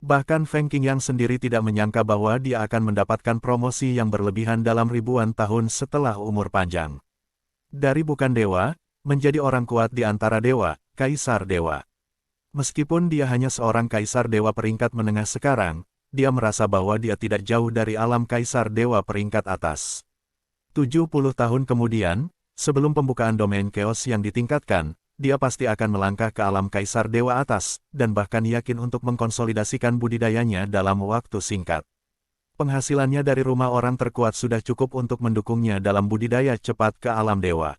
Bahkan Feng Qingyang sendiri tidak menyangka bahwa dia akan mendapatkan promosi yang berlebihan dalam ribuan tahun setelah umur panjang. Dari bukan dewa, menjadi orang kuat di antara dewa, kaisar dewa. Meskipun dia hanya seorang kaisar dewa peringkat menengah sekarang, dia merasa bahwa dia tidak jauh dari alam kaisar dewa peringkat atas. 70 tahun kemudian, sebelum pembukaan domain chaos yang ditingkatkan, dia pasti akan melangkah ke alam kaisar dewa atas, dan bahkan yakin untuk mengkonsolidasikan budidayanya dalam waktu singkat. Penghasilannya dari rumah orang terkuat sudah cukup untuk mendukungnya dalam budidaya cepat ke alam dewa.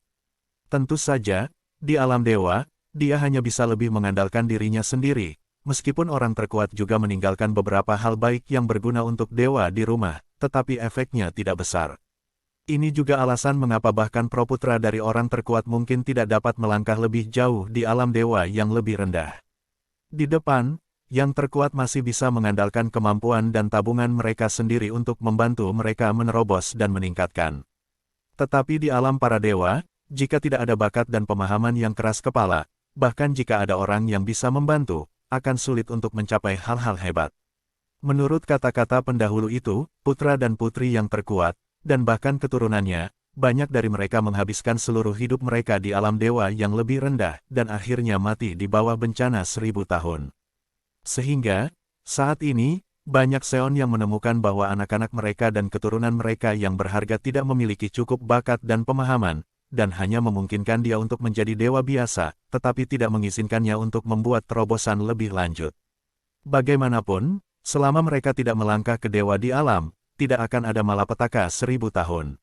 Tentu saja, di alam dewa, dia hanya bisa lebih mengandalkan dirinya sendiri, meskipun orang terkuat juga meninggalkan beberapa hal baik yang berguna untuk dewa di rumah, tetapi efeknya tidak besar. Ini juga alasan mengapa bahkan proputra dari orang terkuat mungkin tidak dapat melangkah lebih jauh di alam dewa yang lebih rendah. Di depan, yang terkuat masih bisa mengandalkan kemampuan dan tabungan mereka sendiri untuk membantu mereka menerobos dan meningkatkan. Tetapi di alam para dewa, jika tidak ada bakat dan pemahaman yang keras kepala, bahkan jika ada orang yang bisa membantu, akan sulit untuk mencapai hal-hal hebat. Menurut kata-kata pendahulu itu, putra dan putri yang terkuat, dan bahkan keturunannya, banyak dari mereka menghabiskan seluruh hidup mereka di alam dewa yang lebih rendah, dan akhirnya mati di bawah bencana 1000 tahun. Sehingga, saat ini, banyak Seon yang menemukan bahwa anak-anak mereka dan keturunan mereka yang berharga tidak memiliki cukup bakat dan pemahaman, dan hanya memungkinkan dia untuk menjadi dewa biasa, tetapi tidak mengizinkannya untuk membuat terobosan lebih lanjut. Bagaimanapun, selama mereka tidak melangkah ke dewa di alam, tidak akan ada malapetaka 1000 tahun.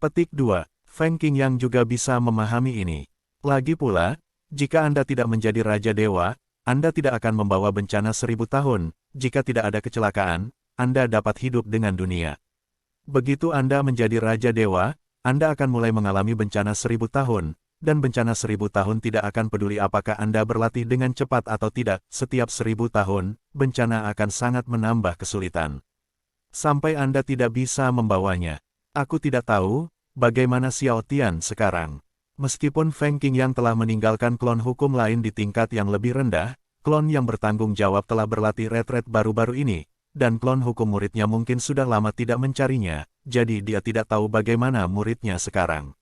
Petik 2. Feng Qingyang juga bisa memahami ini. Lagi pula, jika Anda tidak menjadi Raja Dewa, Anda tidak akan membawa bencana 1000 tahun, jika tidak ada kecelakaan, Anda dapat hidup dengan dunia. Begitu Anda menjadi Raja Dewa, Anda akan mulai mengalami bencana 1000 tahun, dan bencana 1000 tahun tidak akan peduli apakah Anda berlatih dengan cepat atau tidak, setiap 1000 tahun, bencana akan sangat menambah kesulitan. Sampai Anda tidak bisa membawanya. Aku tidak tahu, bagaimana Xiao Tian sekarang. Meskipun Feng Qingyang telah meninggalkan klon hukum lain di tingkat yang lebih rendah, klon yang bertanggung jawab telah berlatih retret baru-baru ini, dan klon hukum muridnya mungkin sudah lama tidak mencarinya, jadi dia tidak tahu bagaimana muridnya sekarang.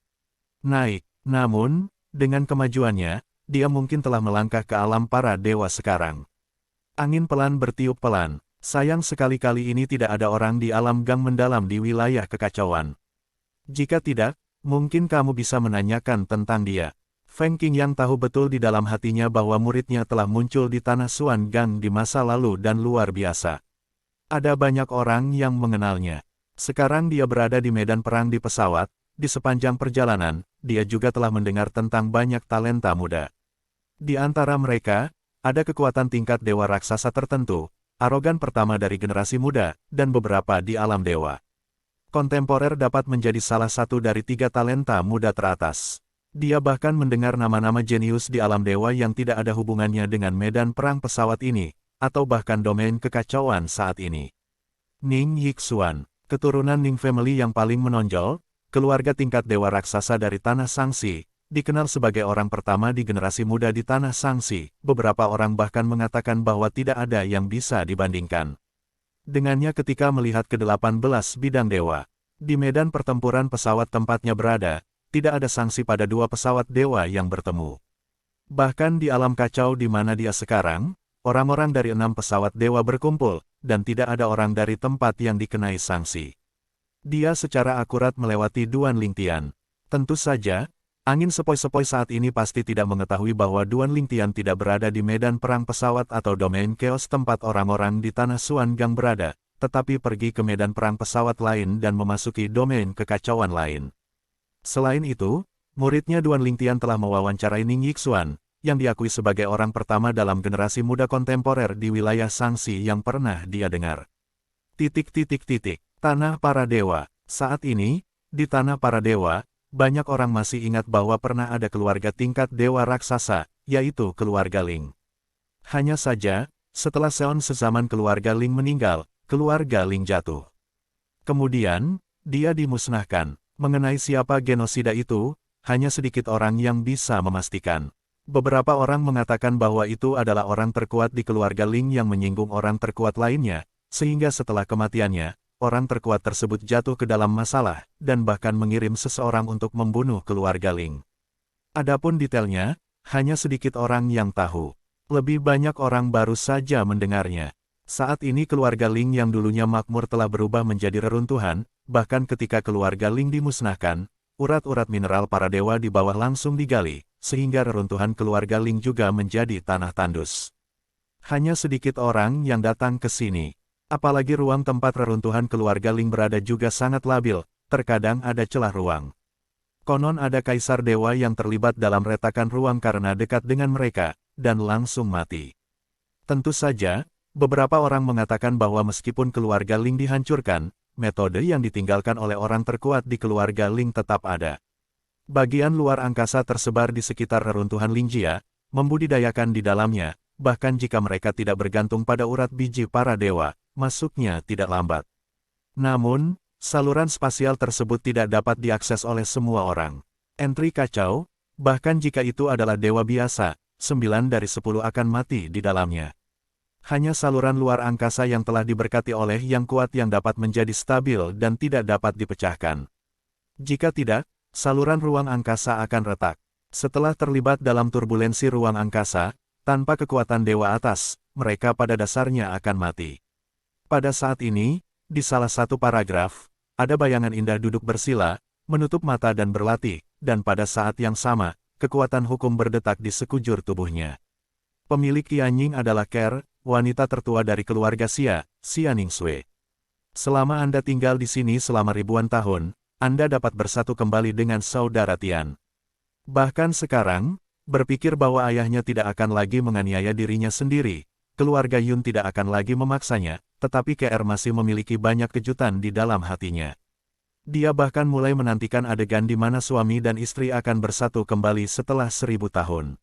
Naik, namun, dengan kemajuannya, dia mungkin telah melangkah ke alam para dewa sekarang. Angin pelan bertiup pelan. Sayang sekali kali ini tidak ada orang di alam gang mendalam di wilayah kekacauan. Jika tidak, mungkin kamu bisa menanyakan tentang dia. Feng Qingyang tahu betul di dalam hatinya bahwa muridnya telah muncul di tanah Suan Gang di masa lalu dan luar biasa. Ada banyak orang yang mengenalnya. Sekarang dia berada di medan perang di pesawat, di sepanjang perjalanan, dia juga telah mendengar tentang banyak talenta muda. Di antara mereka, ada kekuatan tingkat dewa raksasa tertentu, arogan pertama dari generasi muda, dan beberapa di alam dewa. Kontemporer dapat menjadi salah satu dari 3 talenta muda teratas. Dia bahkan mendengar nama-nama jenius di alam dewa yang tidak ada hubungannya dengan medan perang pesawat ini, atau bahkan domain kekacauan saat ini. Ning Yixuan, keturunan Ning Family yang paling menonjol, keluarga tingkat dewa raksasa dari Tanah Sangsi, dikenal sebagai orang pertama di generasi muda di Tanah Sangsi, beberapa orang bahkan mengatakan bahwa tidak ada yang bisa dibandingkan dengannya ketika melihat ke-18 bidang dewa. Di medan pertempuran pesawat tempatnya berada, tidak ada sangsi pada 2 pesawat dewa yang bertemu. Bahkan di alam kacau di mana dia sekarang, orang-orang dari 6 pesawat dewa berkumpul, dan tidak ada orang dari tempat yang dikenai sangsi. Dia secara akurat melewati Duan Lingtian. Tentu saja, angin sepoi-sepoi saat ini pasti tidak mengetahui bahwa Duan Lingtian tidak berada di medan perang pesawat atau domain chaos tempat orang-orang di Tanah Suan Gang berada, tetapi pergi ke medan perang pesawat lain dan memasuki domain kekacauan lain. Selain itu, muridnya Duan Lingtian telah mewawancarai Ning Yixuan, yang diakui sebagai orang pertama dalam generasi muda kontemporer di wilayah Sangsi yang pernah dia dengar. Tanah para dewa. Saat ini, di Tanah para dewa, banyak orang masih ingat bahwa pernah ada keluarga tingkat dewa raksasa, yaitu keluarga Ling. Hanya saja, setelah Seon sezaman keluarga Ling meninggal, keluarga Ling jatuh. Kemudian, dia dimusnahkan. Mengenai siapa genosida itu, hanya sedikit orang yang bisa memastikan. Beberapa orang mengatakan bahwa itu adalah orang terkuat di keluarga Ling yang menyinggung orang terkuat lainnya, sehingga setelah kematiannya, orang terkuat tersebut jatuh ke dalam masalah, dan bahkan mengirim seseorang untuk membunuh keluarga Ling. Adapun detailnya, hanya sedikit orang yang tahu. Lebih banyak orang baru saja mendengarnya. Saat ini keluarga Ling yang dulunya makmur telah berubah menjadi reruntuhan, bahkan ketika keluarga Ling dimusnahkan, urat-urat mineral para dewa di bawah langsung digali, sehingga reruntuhan keluarga Ling juga menjadi tanah tandus. Hanya sedikit orang yang datang ke sini. Apalagi ruang tempat reruntuhan keluarga Ling berada juga sangat labil, terkadang ada celah ruang. Konon ada kaisar dewa yang terlibat dalam retakan ruang karena dekat dengan mereka, dan langsung mati. Tentu saja, beberapa orang mengatakan bahwa meskipun keluarga Ling dihancurkan, metode yang ditinggalkan oleh orang terkuat di keluarga Ling tetap ada. Bagian luar angkasa tersebar di sekitar reruntuhan Lingjia, membudidayakan di dalamnya, bahkan jika mereka tidak bergantung pada urat biji para dewa, masuknya tidak lambat. Namun, saluran spasial tersebut tidak dapat diakses oleh semua orang. Entry kacau, bahkan jika itu adalah dewa biasa, 9 dari 10 akan mati di dalamnya. Hanya saluran luar angkasa yang telah diberkati oleh yang kuat yang dapat menjadi stabil dan tidak dapat dipecahkan. Jika tidak, saluran ruang angkasa akan retak. Setelah terlibat dalam turbulensi ruang angkasa, tanpa kekuatan dewa atas, mereka pada dasarnya akan mati. Pada saat ini, di salah satu paragraf, ada bayangan indah duduk bersila, menutup mata dan berlatih, dan pada saat yang sama, kekuatan hukum berdetak di sekujur tubuhnya. Pemilik Qianying adalah Ker, wanita tertua dari keluarga Xia, Xia Ningsue. Selama Anda tinggal di sini selama ribuan tahun, Anda dapat bersatu kembali dengan saudara Tian. Bahkan sekarang, berpikir bahwa ayahnya tidak akan lagi menganiaya dirinya sendiri, keluarga Yun tidak akan lagi memaksanya, tetapi KR masih memiliki banyak kejutan di dalam hatinya. Dia bahkan mulai menantikan adegan di mana suami dan istri akan bersatu kembali setelah 1000 tahun.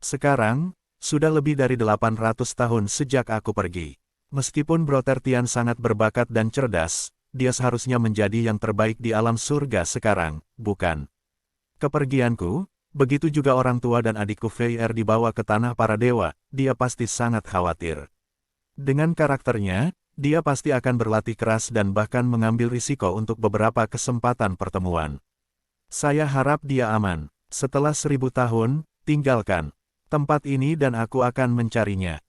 Sekarang, sudah lebih dari 800 tahun sejak aku pergi. Meskipun Brother Tian sangat berbakat dan cerdas, dia seharusnya menjadi yang terbaik di alam surga sekarang, bukan? Kepergianku, begitu juga orang tua dan adikku Fei Er dibawa ke tanah para dewa, dia pasti sangat khawatir. Dengan karakternya, dia pasti akan berlatih keras dan bahkan mengambil risiko untuk beberapa kesempatan pertemuan. Saya harap dia aman. Setelah 1000 tahun, tinggalkan tempat ini dan aku akan mencarinya.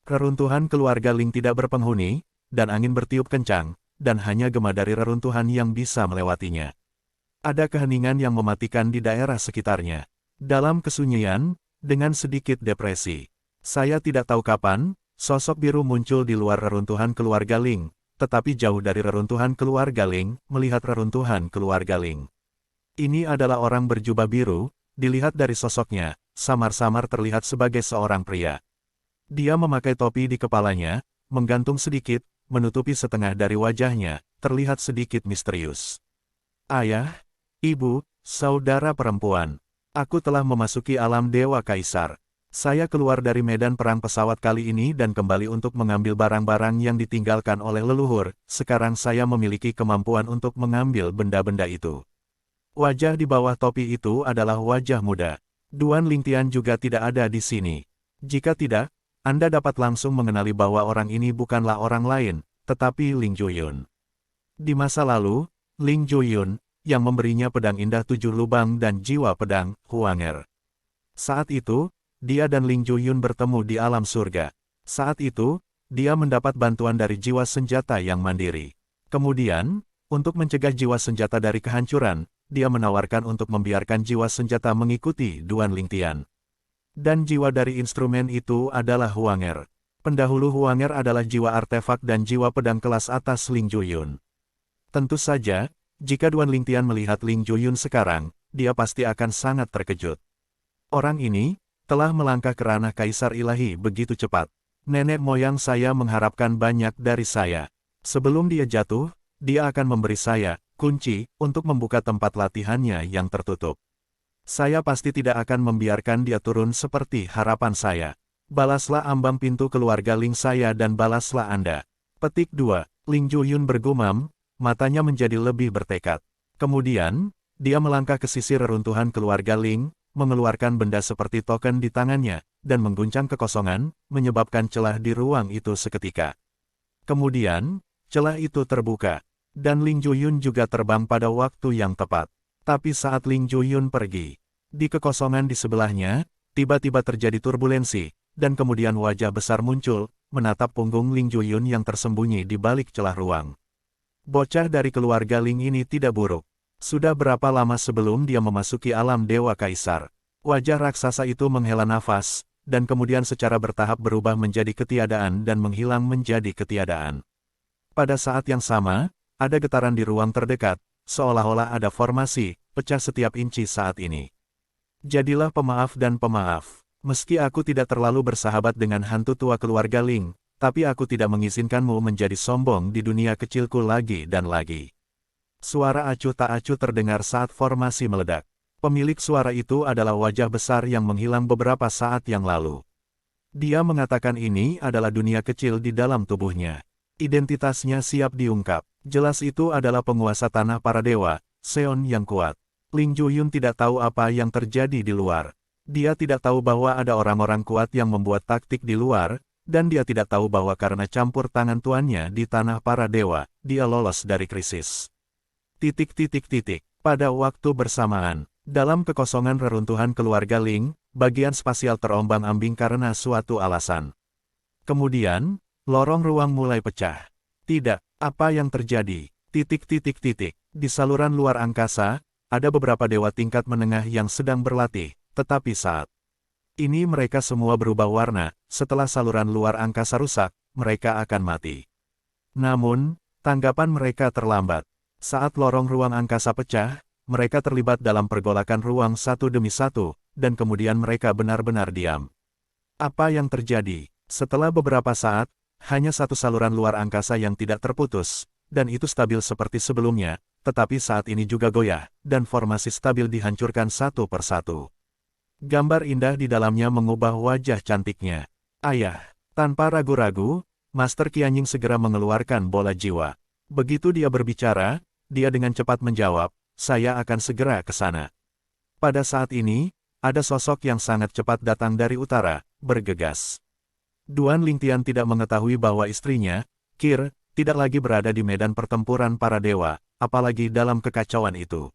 Reruntuhan keluarga Ling tidak berpenghuni, dan angin bertiup kencang, dan hanya gema dari reruntuhan yang bisa melewatinya. Ada keheningan yang mematikan di daerah sekitarnya. Dalam kesunyian, dengan sedikit depresi. Saya tidak tahu kapan, sosok biru muncul di luar reruntuhan keluarga Ling, tetapi jauh dari reruntuhan keluarga Ling, melihat reruntuhan keluarga Ling. Ini adalah orang berjubah biru, dilihat dari sosoknya, samar-samar terlihat sebagai seorang pria. Dia memakai topi di kepalanya, menggantung sedikit, menutupi setengah dari wajahnya, terlihat sedikit misterius. Ayah, ibu, saudara perempuan, aku telah memasuki alam dewa kaisar. Saya keluar dari medan perang pesawat kali ini dan kembali untuk mengambil barang-barang yang ditinggalkan oleh leluhur. Sekarang saya memiliki kemampuan untuk mengambil benda-benda itu. Wajah di bawah topi itu adalah wajah muda. Duan Lingtian juga tidak ada di sini. Jika tidak, Anda dapat langsung mengenali bahwa orang ini bukanlah orang lain, tetapi Ling Juyun. Di masa lalu, Ling Juyun, yang memberinya pedang indah 7 lubang dan jiwa pedang, Huanger. Saat itu, dia dan Ling Juyun bertemu di alam surga. Saat itu, dia mendapat bantuan dari jiwa senjata yang mandiri. Kemudian, untuk mencegah jiwa senjata dari kehancuran, dia menawarkan untuk membiarkan jiwa senjata mengikuti Duan Lingtian. Dan jiwa dari instrumen itu adalah Huanger. Pendahulu Huanger adalah jiwa artefak dan jiwa pedang kelas atas Ling Juyun. Tentu saja, jika Duan Lingtian melihat Ling Juyun sekarang, dia pasti akan sangat terkejut. Orang ini telah melangkah ke ranah kaisar ilahi begitu cepat. Nenek moyang saya mengharapkan banyak dari saya. Sebelum dia jatuh, dia akan memberi saya kunci untuk membuka tempat latihannya yang tertutup. Saya pasti tidak akan membiarkan dia turun seperti harapan saya. Balaslah ambang pintu keluarga Ling saya dan balaslah Anda. Petik 2. Ling Juyun bergumam, matanya menjadi lebih bertekad. Kemudian, dia melangkah ke sisi reruntuhan keluarga Ling, mengeluarkan benda seperti token di tangannya, dan mengguncang kekosongan, menyebabkan celah di ruang itu seketika. Kemudian, celah itu terbuka, dan Ling Juyun juga terbang pada waktu yang tepat. Tapi saat Ling Juyun pergi, di kekosongan di sebelahnya, tiba-tiba terjadi turbulensi, dan kemudian wajah besar muncul, menatap punggung Ling Juyun yang tersembunyi di balik celah ruang. Bocah dari keluarga Ling ini tidak buruk. Sudah berapa lama sebelum dia memasuki alam Dewa Kaisar? Wajah raksasa itu menghela nafas, dan kemudian secara bertahap berubah menjadi ketiadaan dan menghilang menjadi ketiadaan. Pada saat yang sama, ada getaran di ruang terdekat, seolah-olah ada formasi, pecah setiap inci saat ini. Jadilah pemaaf dan pemaaf. Meski aku tidak terlalu bersahabat dengan hantu tua keluarga Ling, tapi aku tidak mengizinkanmu menjadi sombong di dunia kecilku lagi dan lagi. Suara acuh tak acuh terdengar saat formasi meledak. Pemilik suara itu adalah wajah besar yang menghilang beberapa saat yang lalu. Dia mengatakan ini adalah dunia kecil di dalam tubuhnya. Identitasnya siap diungkap. Jelas itu adalah penguasa tanah para dewa, Seon yang kuat. Ling Juyun tidak tahu apa yang terjadi di luar. Dia tidak tahu bahwa ada orang-orang kuat yang membuat taktik di luar, dan dia tidak tahu bahwa karena campur tangan tuannya di tanah para dewa, dia lolos dari krisis. Pada waktu bersamaan, dalam kekosongan reruntuhan keluarga Ling, bagian spasial terombang-ambing karena suatu alasan. Kemudian, lorong ruang mulai pecah. Tidak, apa yang terjadi? Di saluran luar angkasa, ada beberapa dewa tingkat menengah yang sedang berlatih, tetapi saat ini mereka semua berubah warna, setelah saluran luar angkasa rusak, mereka akan mati. Namun, tanggapan mereka terlambat. Saat lorong ruang angkasa pecah, mereka terlibat dalam pergolakan ruang satu demi satu, dan kemudian mereka benar-benar diam. Apa yang terjadi? Setelah beberapa saat, hanya satu saluran luar angkasa yang tidak terputus, dan itu stabil seperti sebelumnya, tetapi saat ini juga goyah, dan formasi stabil dihancurkan satu persatu. Gambar indah di dalamnya mengubah wajah cantiknya. Ayah, tanpa ragu-ragu, Master Qianying segera mengeluarkan bola jiwa. Begitu dia berbicara, dia dengan cepat menjawab, saya akan segera ke sana. Pada saat ini, ada sosok yang sangat cepat datang dari utara, bergegas. Duan Lingtian tidak mengetahui bahwa istrinya, Kir, tidak lagi berada di medan pertempuran para dewa, apalagi dalam kekacauan itu.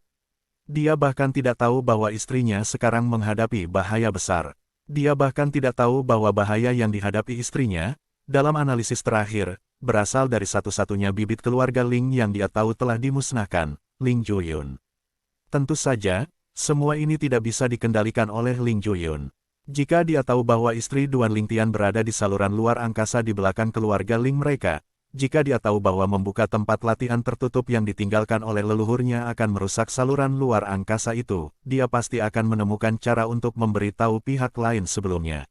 Dia bahkan tidak tahu bahwa istrinya sekarang menghadapi bahaya besar. Dia bahkan tidak tahu bahwa bahaya yang dihadapi istrinya, dalam analisis terakhir, berasal dari satu-satunya bibit keluarga Ling yang dia tahu telah dimusnahkan, Ling Juyun. Tentu saja, semua ini tidak bisa dikendalikan oleh Ling Juyun. Jika dia tahu bahwa istri Duan Lingtian berada di saluran luar angkasa di belakang keluarga Ling mereka, jika dia tahu bahwa membuka tempat latihan tertutup yang ditinggalkan oleh leluhurnya akan merusak saluran luar angkasa itu, dia pasti akan menemukan cara untuk memberitahu pihak lain sebelumnya.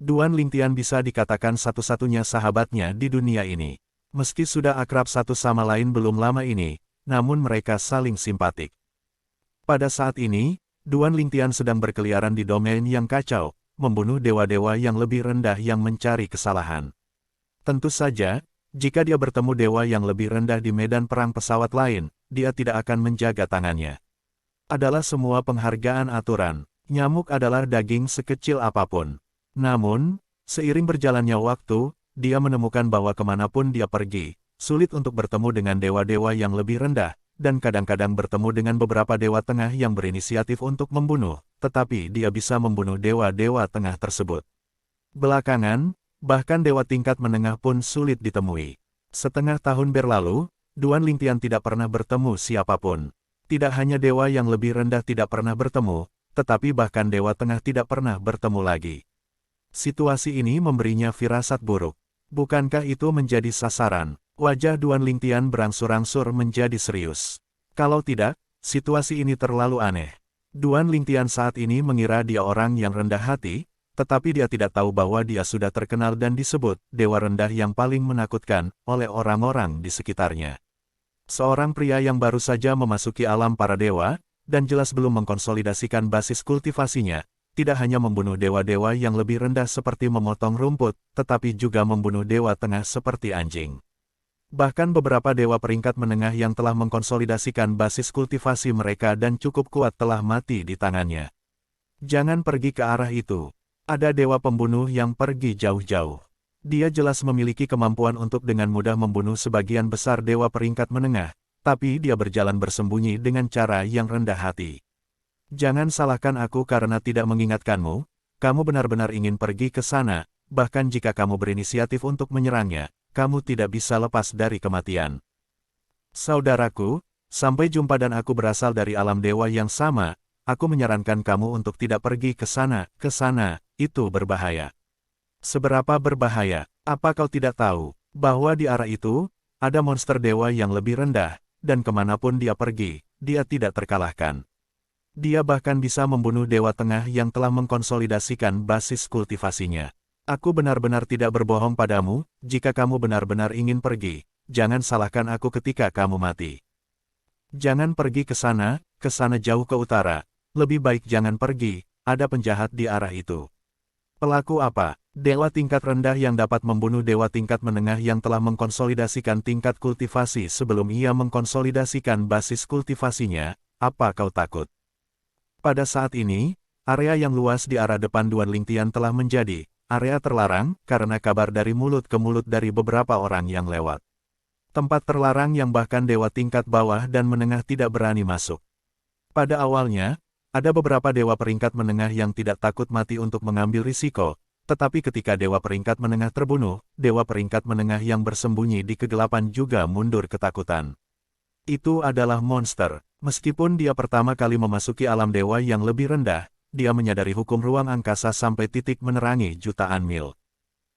Duan Lingtian bisa dikatakan satu-satunya sahabatnya di dunia ini. Meski sudah akrab satu sama lain belum lama ini, namun mereka saling simpatik. Pada saat ini, Duan Lingtian sedang berkeliaran di domain yang kacau, membunuh dewa-dewa yang lebih rendah yang mencari kesalahan. Tentu saja, jika dia bertemu dewa yang lebih rendah di medan perang pesawat lain, dia tidak akan menjaga tangannya. Adalah semua penghargaan aturan, nyamuk adalah daging sekecil apapun. Namun, seiring berjalannya waktu, dia menemukan bahwa kemanapun dia pergi, sulit untuk bertemu dengan dewa-dewa yang lebih rendah, dan kadang-kadang bertemu dengan beberapa dewa tengah yang berinisiatif untuk membunuh, tetapi dia bisa membunuh dewa-dewa tengah tersebut. Belakangan, bahkan dewa tingkat menengah pun sulit ditemui. Setengah tahun berlalu, Duan Lingtian tidak pernah bertemu siapapun. Tidak hanya dewa yang lebih rendah tidak pernah bertemu, tetapi bahkan dewa tengah tidak pernah bertemu lagi. Situasi ini memberinya firasat buruk. Bukankah itu menjadi sasaran? Wajah Duan Lingtian berangsur-angsur menjadi serius. Kalau tidak, situasi ini terlalu aneh. Duan Lingtian saat ini mengira dia orang yang rendah hati, tetapi dia tidak tahu bahwa dia sudah terkenal dan disebut dewa rendah yang paling menakutkan oleh orang-orang di sekitarnya. Seorang pria yang baru saja memasuki alam para dewa, dan jelas belum mengkonsolidasikan basis kultivasinya, tidak hanya membunuh dewa-dewa yang lebih rendah seperti memotong rumput, tetapi juga membunuh dewa tengah seperti anjing. Bahkan beberapa dewa peringkat menengah yang telah mengkonsolidasikan basis kultivasi mereka dan cukup kuat telah mati di tangannya. Jangan pergi ke arah itu. Ada dewa pembunuh yang pergi jauh-jauh. Dia jelas memiliki kemampuan untuk dengan mudah membunuh sebagian besar dewa peringkat menengah, tapi dia berjalan bersembunyi dengan cara yang rendah hati. Jangan salahkan aku karena tidak mengingatkanmu, kamu benar-benar ingin pergi ke sana, bahkan jika kamu berinisiatif untuk menyerangnya, kamu tidak bisa lepas dari kematian. Saudaraku, sampai jumpa dan aku berasal dari alam dewa yang sama, aku menyarankan kamu untuk tidak pergi ke sana, itu berbahaya. Seberapa berbahaya, apa kau tidak tahu, bahwa di arah itu, ada monster dewa yang lebih rendah, dan kemanapun dia pergi, dia tidak terkalahkan. Dia bahkan bisa membunuh dewa tengah yang telah mengkonsolidasikan basis kultivasinya. Aku benar-benar tidak berbohong padamu, jika kamu benar-benar ingin pergi, jangan salahkan aku ketika kamu mati. Jangan pergi ke sana jauh ke utara, lebih baik jangan pergi, ada penjahat di arah itu. Pelaku apa? Dewa tingkat rendah yang dapat membunuh dewa tingkat menengah yang telah mengkonsolidasikan tingkat kultivasi sebelum ia mengkonsolidasikan basis kultivasinya, apa kau takut? Pada saat ini, area yang luas di arah depan Duan Lingtian telah menjadi area terlarang karena kabar dari mulut ke mulut dari beberapa orang yang lewat. Tempat terlarang yang bahkan dewa tingkat bawah dan menengah tidak berani masuk. Pada awalnya, ada beberapa dewa peringkat menengah yang tidak takut mati untuk mengambil risiko, tetapi ketika dewa peringkat menengah terbunuh, dewa peringkat menengah yang bersembunyi di kegelapan juga mundur ketakutan. Itu adalah monster. Meskipun dia pertama kali memasuki alam dewa yang lebih rendah, dia menyadari hukum ruang angkasa sampai titik menerangi jutaan mil.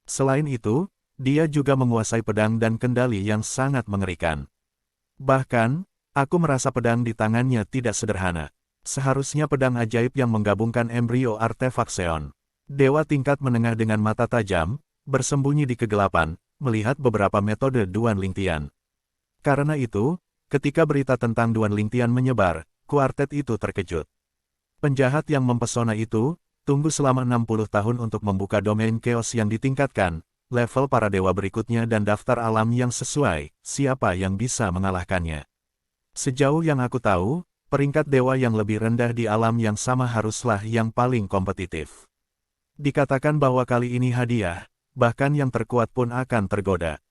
Selain itu, dia juga menguasai pedang dan kendali yang sangat mengerikan. Bahkan, aku merasa pedang di tangannya tidak sederhana. Seharusnya pedang ajaib yang menggabungkan embrio artefak Seon. Dewa tingkat menengah dengan mata tajam, bersembunyi di kegelapan, melihat beberapa metode Duan Lingtian. Karena itu, ketika berita tentang Duan Lingtian menyebar, kuartet itu terkejut. Penjahat yang mempesona itu, tunggu selama 60 tahun untuk membuka domain chaos yang ditingkatkan, level para dewa berikutnya dan daftar alam yang sesuai, siapa yang bisa mengalahkannya. Sejauh yang aku tahu, peringkat dewa yang lebih rendah di alam yang sama haruslah yang paling kompetitif. Dikatakan bahwa kali ini hadiah, bahkan yang terkuat pun akan tergoda.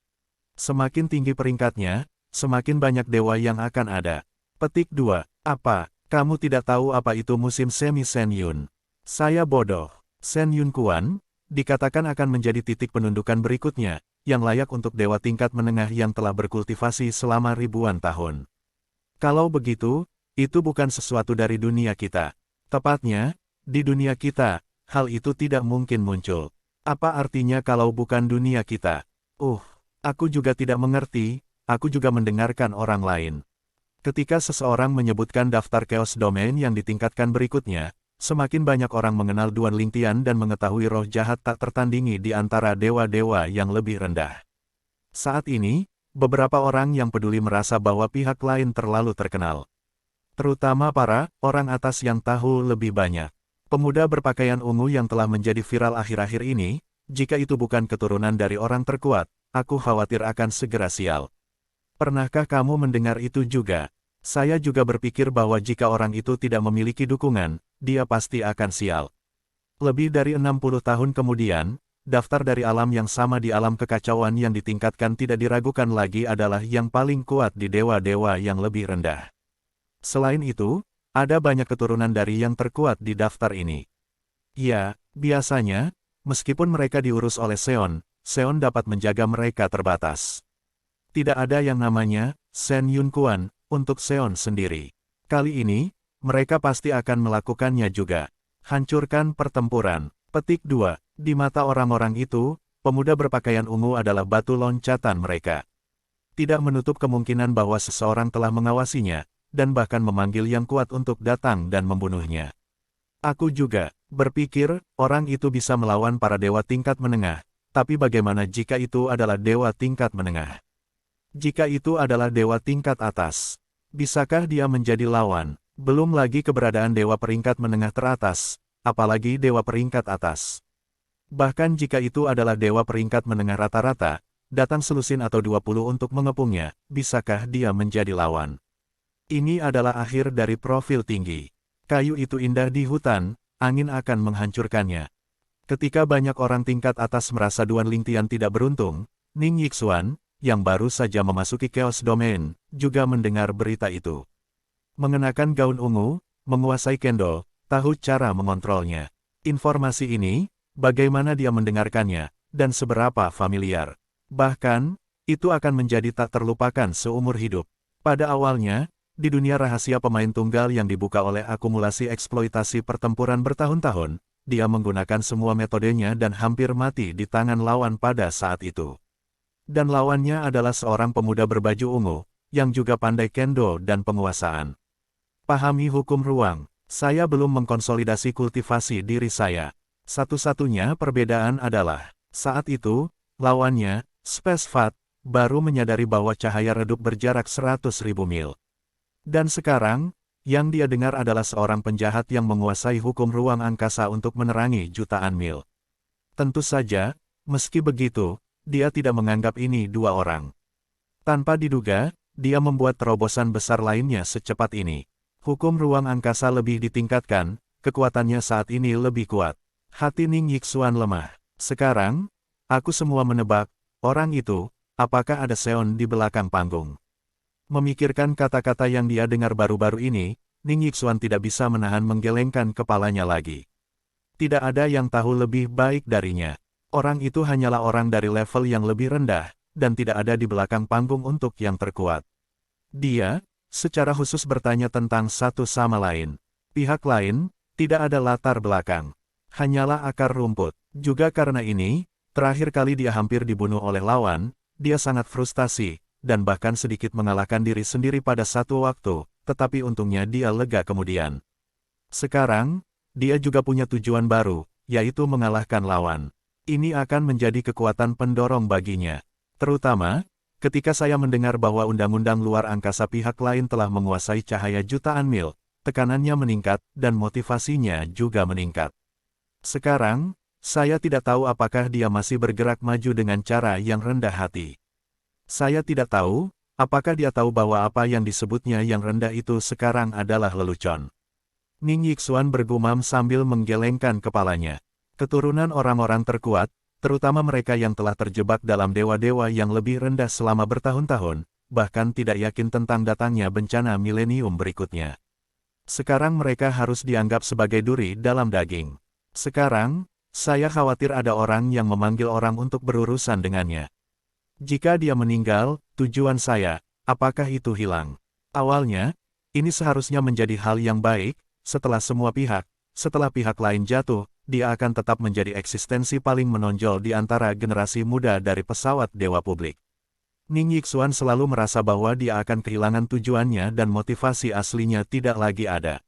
Semakin tinggi peringkatnya, semakin banyak dewa yang akan ada. Petik 2. Apa? Kamu tidak tahu apa itu musim semi Sen Yun? Saya bodoh. Sen Yun Kuan, dikatakan akan menjadi titik penundukan berikutnya, yang layak untuk dewa tingkat menengah yang telah berkultivasi selama ribuan tahun. Kalau begitu, itu bukan sesuatu dari dunia kita. Tepatnya, di dunia kita, hal itu tidak mungkin muncul. Apa artinya kalau bukan dunia kita? Aku juga tidak mengerti, aku juga mendengarkan orang lain. Ketika seseorang menyebutkan daftar chaos domain yang ditingkatkan berikutnya, semakin banyak orang mengenal Duan Lingtian dan mengetahui roh jahat tak tertandingi di antara dewa-dewa yang lebih rendah. Saat ini, beberapa orang yang peduli merasa bahwa pihak lain terlalu terkenal. Terutama para orang atas yang tahu lebih banyak. Pemuda berpakaian ungu yang telah menjadi viral akhir-akhir ini, jika itu bukan keturunan dari orang terkuat, aku khawatir akan segera sial. Pernahkah kamu mendengar itu juga? Saya juga berpikir bahwa jika orang itu tidak memiliki dukungan, dia pasti akan sial. Lebih dari 60 tahun kemudian, daftar dari alam yang sama di alam kekacauan yang ditingkatkan tidak diragukan lagi adalah yang paling kuat di dewa-dewa yang lebih rendah. Selain itu, ada banyak keturunan dari yang terkuat di daftar ini. Ya, biasanya, meskipun mereka diurus oleh Seon, Seon dapat menjaga mereka terbatas. Tidak ada yang namanya Sen Yun Kuan untuk Seon sendiri. Kali ini, mereka pasti akan melakukannya juga. Hancurkan pertempuran. Petik 2. Di mata orang-orang itu, pemuda berpakaian ungu adalah batu loncatan mereka. Tidak menutup kemungkinan bahwa seseorang telah mengawasinya, dan bahkan memanggil yang kuat untuk datang dan membunuhnya. Aku juga berpikir, orang itu bisa melawan para dewa tingkat menengah, tapi bagaimana jika itu adalah dewa tingkat menengah? Jika itu adalah dewa tingkat atas, bisakah dia menjadi lawan? Belum lagi keberadaan dewa peringkat menengah teratas, apalagi dewa peringkat atas. Bahkan jika itu adalah dewa peringkat menengah rata-rata, datang selusin atau 20 untuk mengepungnya, bisakah dia menjadi lawan? Ini adalah akhir dari profil tinggi. Kayu itu indah di hutan, angin akan menghancurkannya. Ketika banyak orang tingkat atas merasa Duan Lingtian tidak beruntung, Ning Yixuan, yang baru saja memasuki Chaos Domain, juga mendengar berita itu. Mengenakan gaun ungu, menguasai kendo, tahu cara mengontrolnya. Informasi ini, bagaimana dia mendengarkannya, dan seberapa familiar. Bahkan, itu akan menjadi tak terlupakan seumur hidup. Pada awalnya, di dunia rahasia pemain tunggal yang dibuka oleh akumulasi eksploitasi pertempuran bertahun-tahun, dia menggunakan semua metodenya dan hampir mati di tangan lawan pada saat itu. Dan lawannya adalah seorang pemuda berbaju ungu, yang juga pandai kendo dan penguasaan. Pahami hukum ruang, saya belum mengkonsolidasi kultivasi diri saya. Satu-satunya perbedaan adalah, saat itu, lawannya, Space Fat, baru menyadari bahwa cahaya redup berjarak 100.000 mil. Dan sekarang, yang dia dengar adalah seorang penjahat yang menguasai hukum ruang angkasa untuk menerangi jutaan mil. Tentu saja, meski begitu, dia tidak menganggap ini dua orang. Tanpa diduga, dia membuat terobosan besar lainnya secepat ini. Hukum ruang angkasa lebih ditingkatkan, kekuatannya saat ini lebih kuat. Hati Ning Yixuan lemah. Sekarang, aku semua menebak, orang itu, apakah ada Seon di belakang panggung? Memikirkan kata-kata yang dia dengar baru-baru ini, Ning Yixuan tidak bisa menahan menggelengkan kepalanya lagi. Tidak ada yang tahu lebih baik darinya. Orang itu hanyalah orang dari level yang lebih rendah, dan tidak ada di belakang panggung untuk yang terkuat. Dia, secara khusus bertanya tentang satu sama lain. Pihak lain, tidak ada latar belakang. Hanyalah akar rumput. Juga karena ini, terakhir kali dia hampir dibunuh oleh lawan, dia sangat frustasi, dan bahkan sedikit mengalahkan diri sendiri pada satu waktu, tetapi untungnya dia lega kemudian. Sekarang, dia juga punya tujuan baru, yaitu mengalahkan lawan. Ini akan menjadi kekuatan pendorong baginya. Terutama, ketika saya mendengar bahwa undang-undang luar angkasa pihak lain telah menguasai cahaya jutaan mil, tekanannya meningkat dan motivasinya juga meningkat. Sekarang, saya tidak tahu apakah dia masih bergerak maju dengan cara yang rendah hati. Saya tidak tahu, apakah dia tahu bahwa apa yang disebutnya yang rendah itu sekarang adalah lelucon. Ning Yixuan bergumam sambil menggelengkan kepalanya. Keturunan orang-orang terkuat, terutama mereka yang telah terjebak dalam dewa-dewa yang lebih rendah selama bertahun-tahun, bahkan tidak yakin tentang datangnya bencana milenium berikutnya. Sekarang mereka harus dianggap sebagai duri dalam daging. Sekarang, saya khawatir ada orang yang memanggil orang untuk berurusan dengannya. Jika dia meninggal, tujuan saya, apakah itu hilang? Awalnya, ini seharusnya menjadi hal yang baik, setelah pihak lain jatuh, dia akan tetap menjadi eksistensi paling menonjol di antara generasi muda dari pesawat dewa publik. Ning Yixuan selalu merasa bahwa dia akan kehilangan tujuannya dan motivasi aslinya tidak lagi ada.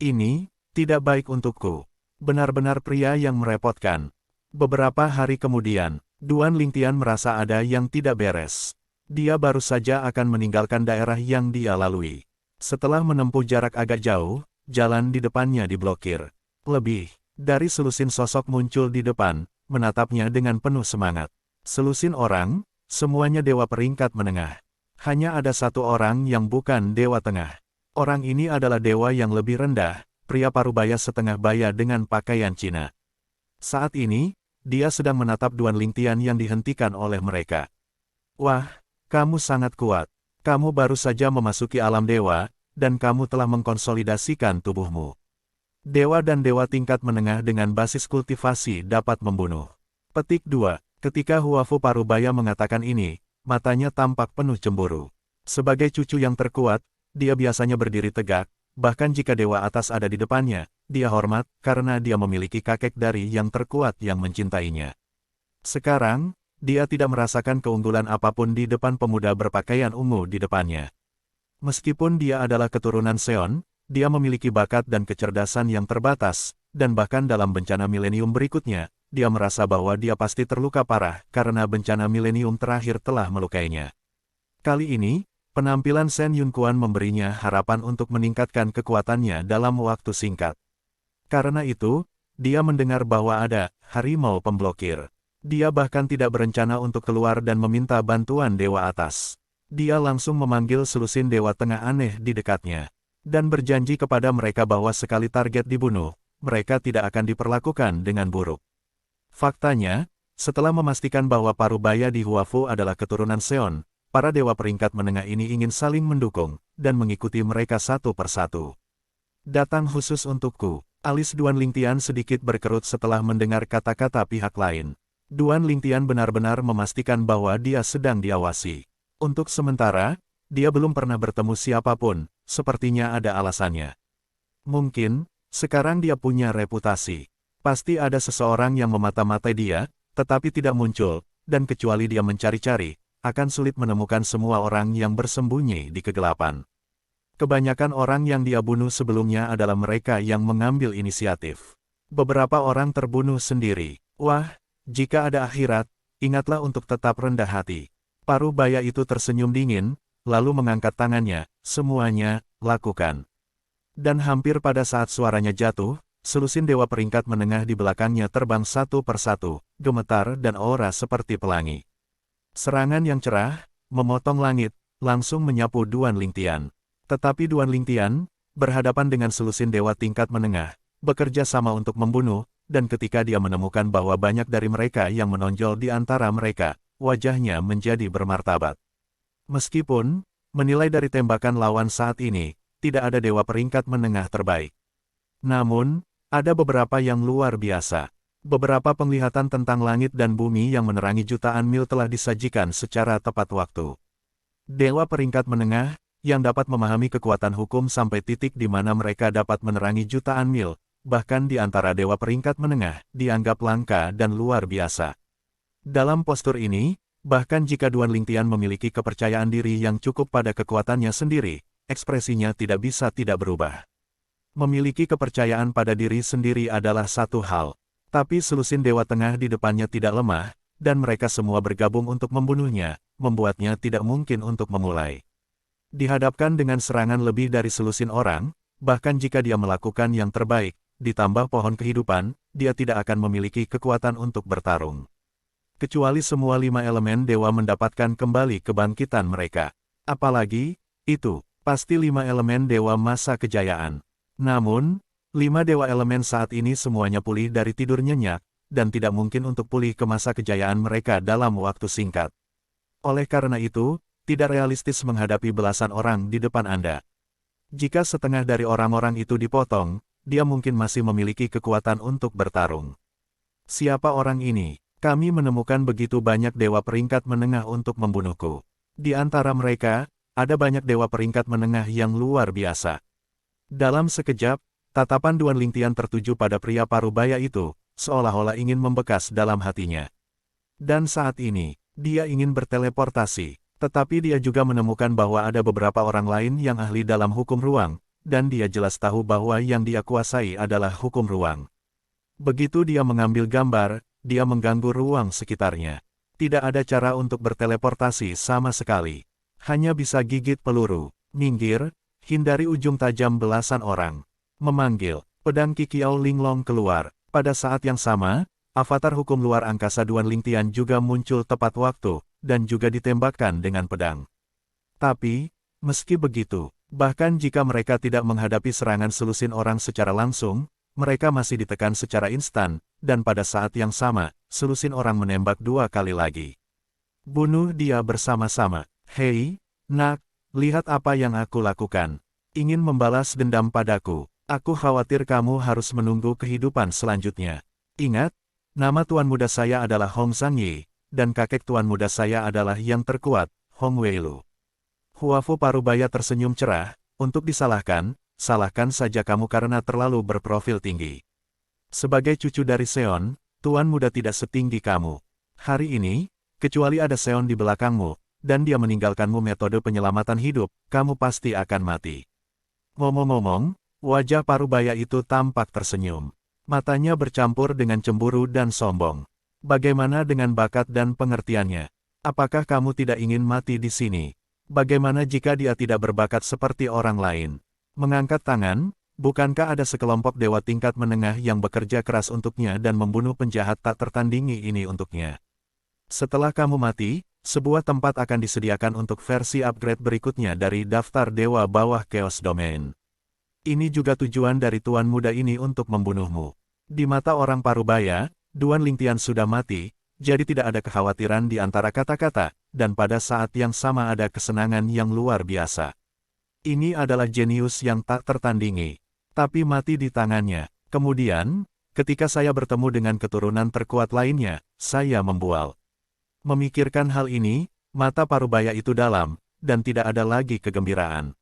Ini, tidak baik untukku. Benar-benar pria yang merepotkan. Beberapa hari kemudian, Duan Lingtian merasa ada yang tidak beres. Dia baru saja akan meninggalkan daerah yang dia lalui. Setelah menempuh jarak agak jauh, jalan di depannya diblokir. Lebih dari selusin sosok muncul di depan, menatapnya dengan penuh semangat. Selusin orang, semuanya dewa peringkat menengah. Hanya ada satu orang yang bukan dewa tengah. Orang ini adalah dewa yang lebih rendah, pria parubaya setengah baya dengan pakaian Cina. Saat ini, dia sedang menatap Duan Lingtian yang dihentikan oleh mereka. Wah, kamu sangat kuat. Kamu baru saja memasuki alam dewa, dan kamu telah mengkonsolidasikan tubuhmu. Dewa dan dewa tingkat menengah dengan basis kultivasi dapat membunuh. Petik 2. Ketika Huafu Parubaya mengatakan ini, matanya tampak penuh cemburu. Sebagai cucu yang terkuat, dia biasanya berdiri tegak, bahkan jika dewa atas ada di depannya, dia hormat karena dia memiliki kakek dari yang terkuat yang mencintainya. Sekarang, dia tidak merasakan keunggulan apapun di depan pemuda berpakaian ungu di depannya. Meskipun dia adalah keturunan Seon, dia memiliki bakat dan kecerdasan yang terbatas, dan bahkan dalam bencana milenium berikutnya, dia merasa bahwa dia pasti terluka parah karena bencana milenium terakhir telah melukainya. Kali ini, penampilan Shen Yunkuan memberinya harapan untuk meningkatkan kekuatannya dalam waktu singkat. Karena itu, dia mendengar bahwa ada harimau pemblokir. Dia bahkan tidak berencana untuk keluar dan meminta bantuan dewa atas. Dia langsung memanggil selusin dewa tengah aneh di dekatnya. Dan berjanji kepada mereka bahwa sekali target dibunuh, mereka tidak akan diperlakukan dengan buruk. Faktanya, setelah memastikan bahwa Parubaya di Huafu adalah keturunan Seon, para dewa peringkat menengah ini ingin saling mendukung, dan mengikuti mereka satu persatu. Datang khusus untukku. Alis Duan Lingtian sedikit berkerut setelah mendengar kata-kata pihak lain. Duan Lingtian benar-benar memastikan bahwa dia sedang diawasi. Untuk sementara, dia belum pernah bertemu siapapun, sepertinya ada alasannya. Mungkin, sekarang dia punya reputasi. Pasti ada seseorang yang memata-matai dia, tetapi tidak muncul, dan kecuali dia mencari-cari, akan sulit menemukan semua orang yang bersembunyi di kegelapan. Kebanyakan orang yang dia bunuh sebelumnya adalah mereka yang mengambil inisiatif. Beberapa orang terbunuh sendiri. Wah, jika ada akhirat, ingatlah untuk tetap rendah hati. Parubaya itu tersenyum dingin, lalu mengangkat tangannya, semuanya, lakukan. Dan hampir pada saat suaranya jatuh, selusin dewa peringkat menengah di belakangnya terbang satu persatu, gemetar dan aura seperti pelangi. Serangan yang cerah, memotong langit, langsung menyapu Duan Lingtian. Tetapi Duan Lingtian, berhadapan dengan selusin dewa tingkat menengah, bekerja sama untuk membunuh, dan ketika dia menemukan bahwa banyak dari mereka yang menonjol di antara mereka, wajahnya menjadi bermartabat. Meskipun, menilai dari tembakan lawan saat ini, tidak ada dewa peringkat menengah terbaik. Namun, ada beberapa yang luar biasa. Beberapa penglihatan tentang langit dan bumi yang menerangi jutaan mil telah disajikan secara tepat waktu. Dewa peringkat menengah, yang dapat memahami kekuatan hukum sampai titik di mana mereka dapat menerangi jutaan mil, bahkan di antara dewa peringkat menengah, dianggap langka dan luar biasa. Dalam postur ini, bahkan jika Duan Lingtian memiliki kepercayaan diri yang cukup pada kekuatannya sendiri, ekspresinya tidak bisa tidak berubah. Memiliki kepercayaan pada diri sendiri adalah satu hal, tapi selusin dewa tengah di depannya tidak lemah, dan mereka semua bergabung untuk membunuhnya, membuatnya tidak mungkin untuk memulai. Dihadapkan dengan serangan lebih dari selusin orang, bahkan jika dia melakukan yang terbaik, ditambah pohon kehidupan, dia tidak akan memiliki kekuatan untuk bertarung. Kecuali semua 5 elemen dewa mendapatkan kembali kebangkitan mereka. Apalagi, itu, pasti 5 elemen dewa masa kejayaan. Namun, 5 dewa elemen saat ini semuanya pulih dari tidur nyenyak, dan tidak mungkin untuk pulih ke masa kejayaan mereka dalam waktu singkat. Oleh karena itu, tidak realistis menghadapi belasan orang di depan Anda. Jika setengah dari orang-orang itu dipotong, dia mungkin masih memiliki kekuatan untuk bertarung. Siapa orang ini? Kami menemukan begitu banyak dewa peringkat menengah untuk membunuhku. Di antara mereka, ada banyak dewa peringkat menengah yang luar biasa. Dalam sekejap, tatapan Duan Lingtian tertuju pada pria Parubaya itu, seolah-olah ingin membekas dalam hatinya. Dan saat ini, dia ingin berteleportasi. Tetapi dia juga menemukan bahwa ada beberapa orang lain yang ahli dalam hukum ruang, dan dia jelas tahu bahwa yang dia kuasai adalah hukum ruang. Begitu dia mengambil gambar, dia mengganggu ruang sekitarnya. Tidak ada cara untuk berteleportasi sama sekali. Hanya bisa gigit peluru, minggir, hindari ujung tajam belasan orang. Memanggil, pedang Kikiao Linglong keluar. Pada saat yang sama, avatar hukum luar angkasa Duan Lingtian juga muncul tepat waktu, dan juga ditembakkan dengan pedang. Tapi, meski begitu, bahkan jika mereka tidak menghadapi serangan selusin orang secara langsung, mereka masih ditekan secara instan, dan pada saat yang sama, selusin orang menembak 2 kali lagi. Bunuh dia bersama-sama. Hei, nak, lihat apa yang aku lakukan. Ingin membalas dendam padaku. Aku khawatir kamu harus menunggu kehidupan selanjutnya. Ingat, nama tuan muda saya adalah Hong Zhangyi, dan kakek tuan muda saya adalah yang terkuat, Hong Weilu. Huafu Parubaya tersenyum cerah, untuk disalahkan, salahkan saja kamu karena terlalu berprofil tinggi. Sebagai cucu dari Seon, tuan muda tidak setinggi kamu. Hari ini, kecuali ada Seon di belakangmu, dan dia meninggalkanmu metode penyelamatan hidup, kamu pasti akan mati. Ngomong-ngomong, wajah Parubaya itu tampak tersenyum. Matanya bercampur dengan cemburu dan sombong. Bagaimana dengan bakat dan pengertiannya? Apakah kamu tidak ingin mati di sini? Bagaimana jika dia tidak berbakat seperti orang lain? Mengangkat tangan, bukankah ada sekelompok dewa tingkat menengah yang bekerja keras untuknya dan membunuh penjahat tak tertandingi ini untuknya? Setelah kamu mati, sebuah tempat akan disediakan untuk versi upgrade berikutnya dari daftar dewa bawah Chaos Domain. Ini juga tujuan dari Tuan Muda ini untuk membunuhmu. Di mata orang Parubaya, Duan Lingtian sudah mati, jadi tidak ada kekhawatiran di antara kata-kata, dan pada saat yang sama ada kesenangan yang luar biasa. Ini adalah jenius yang tak tertandingi. Tapi mati di tangannya. Kemudian, ketika saya bertemu dengan keturunan terkuat lainnya, saya membual. Memikirkan hal ini, mata Parubaya itu dalam, dan tidak ada lagi kegembiraan.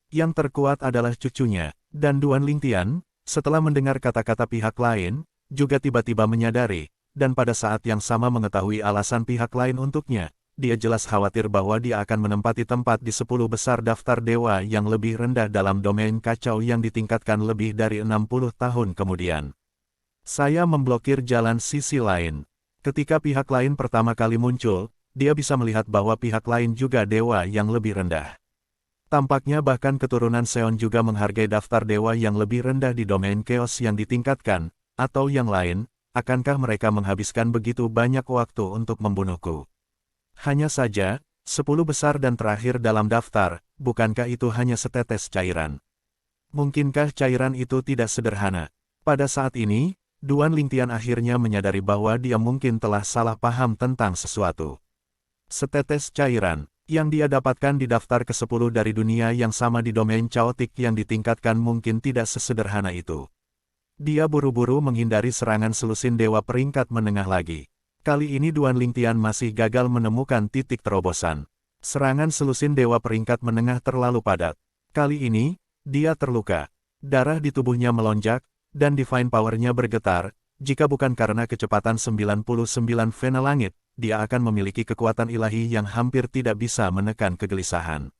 Yang terkuat adalah cucunya, dan Duan Lingtian, setelah mendengar kata-kata pihak lain, juga tiba-tiba menyadari, dan pada saat yang sama mengetahui alasan pihak lain untuknya, dia jelas khawatir bahwa dia akan menempati tempat di 10 besar daftar dewa yang lebih rendah dalam domain kacau yang ditingkatkan lebih dari 60 tahun kemudian. Saya memblokir jalan sisi lain. Ketika pihak lain pertama kali muncul, dia bisa melihat bahwa pihak lain juga dewa yang lebih rendah. Tampaknya bahkan keturunan Seon juga menghargai daftar dewa yang lebih rendah di domain chaos yang ditingkatkan, atau yang lain, akankah mereka menghabiskan begitu banyak waktu untuk membunuhku? Hanya saja, 10 besar dan terakhir dalam daftar, bukankah itu hanya setetes cairan? Mungkinkah cairan itu tidak sederhana? Pada saat ini, Duan Lingtian akhirnya menyadari bahwa dia mungkin telah salah paham tentang sesuatu. Setetes cairan yang dia dapatkan di daftar ke-10 dari dunia yang sama di domain chaotic yang ditingkatkan mungkin tidak sesederhana itu. Dia buru-buru menghindari serangan selusin dewa peringkat menengah lagi. Kali ini Duan Lingtian masih gagal menemukan titik terobosan. Serangan selusin dewa peringkat menengah terlalu padat. Kali ini, dia terluka. Darah di tubuhnya melonjak, dan divine power-nya bergetar. Jika bukan karena kecepatan 99 vena langit, dia akan memiliki kekuatan ilahi yang hampir tidak bisa menekan kegelisahan.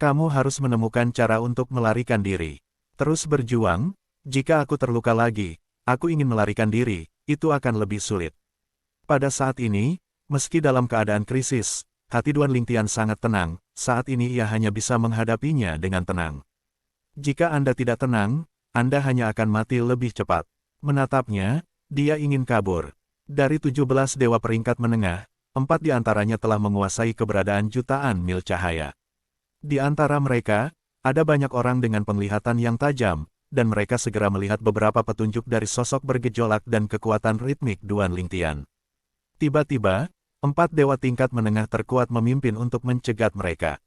Kamu harus menemukan cara untuk melarikan diri. Terus berjuang, jika aku terluka lagi, aku ingin melarikan diri, itu akan lebih sulit. Pada saat ini, meski dalam keadaan krisis, hati Duan Lingtian sangat tenang, saat ini ia hanya bisa menghadapinya dengan tenang. Jika Anda tidak tenang, Anda hanya akan mati lebih cepat. Menatapnya, dia ingin kabur. Dari 17 dewa peringkat menengah, 4 di antaranya telah menguasai keberadaan jutaan mil cahaya. Di antara mereka, ada banyak orang dengan penglihatan yang tajam, dan mereka segera melihat beberapa petunjuk dari sosok bergejolak dan kekuatan ritmik Duan Lingtian. Tiba-tiba, 4 dewa tingkat menengah terkuat memimpin untuk mencegat mereka.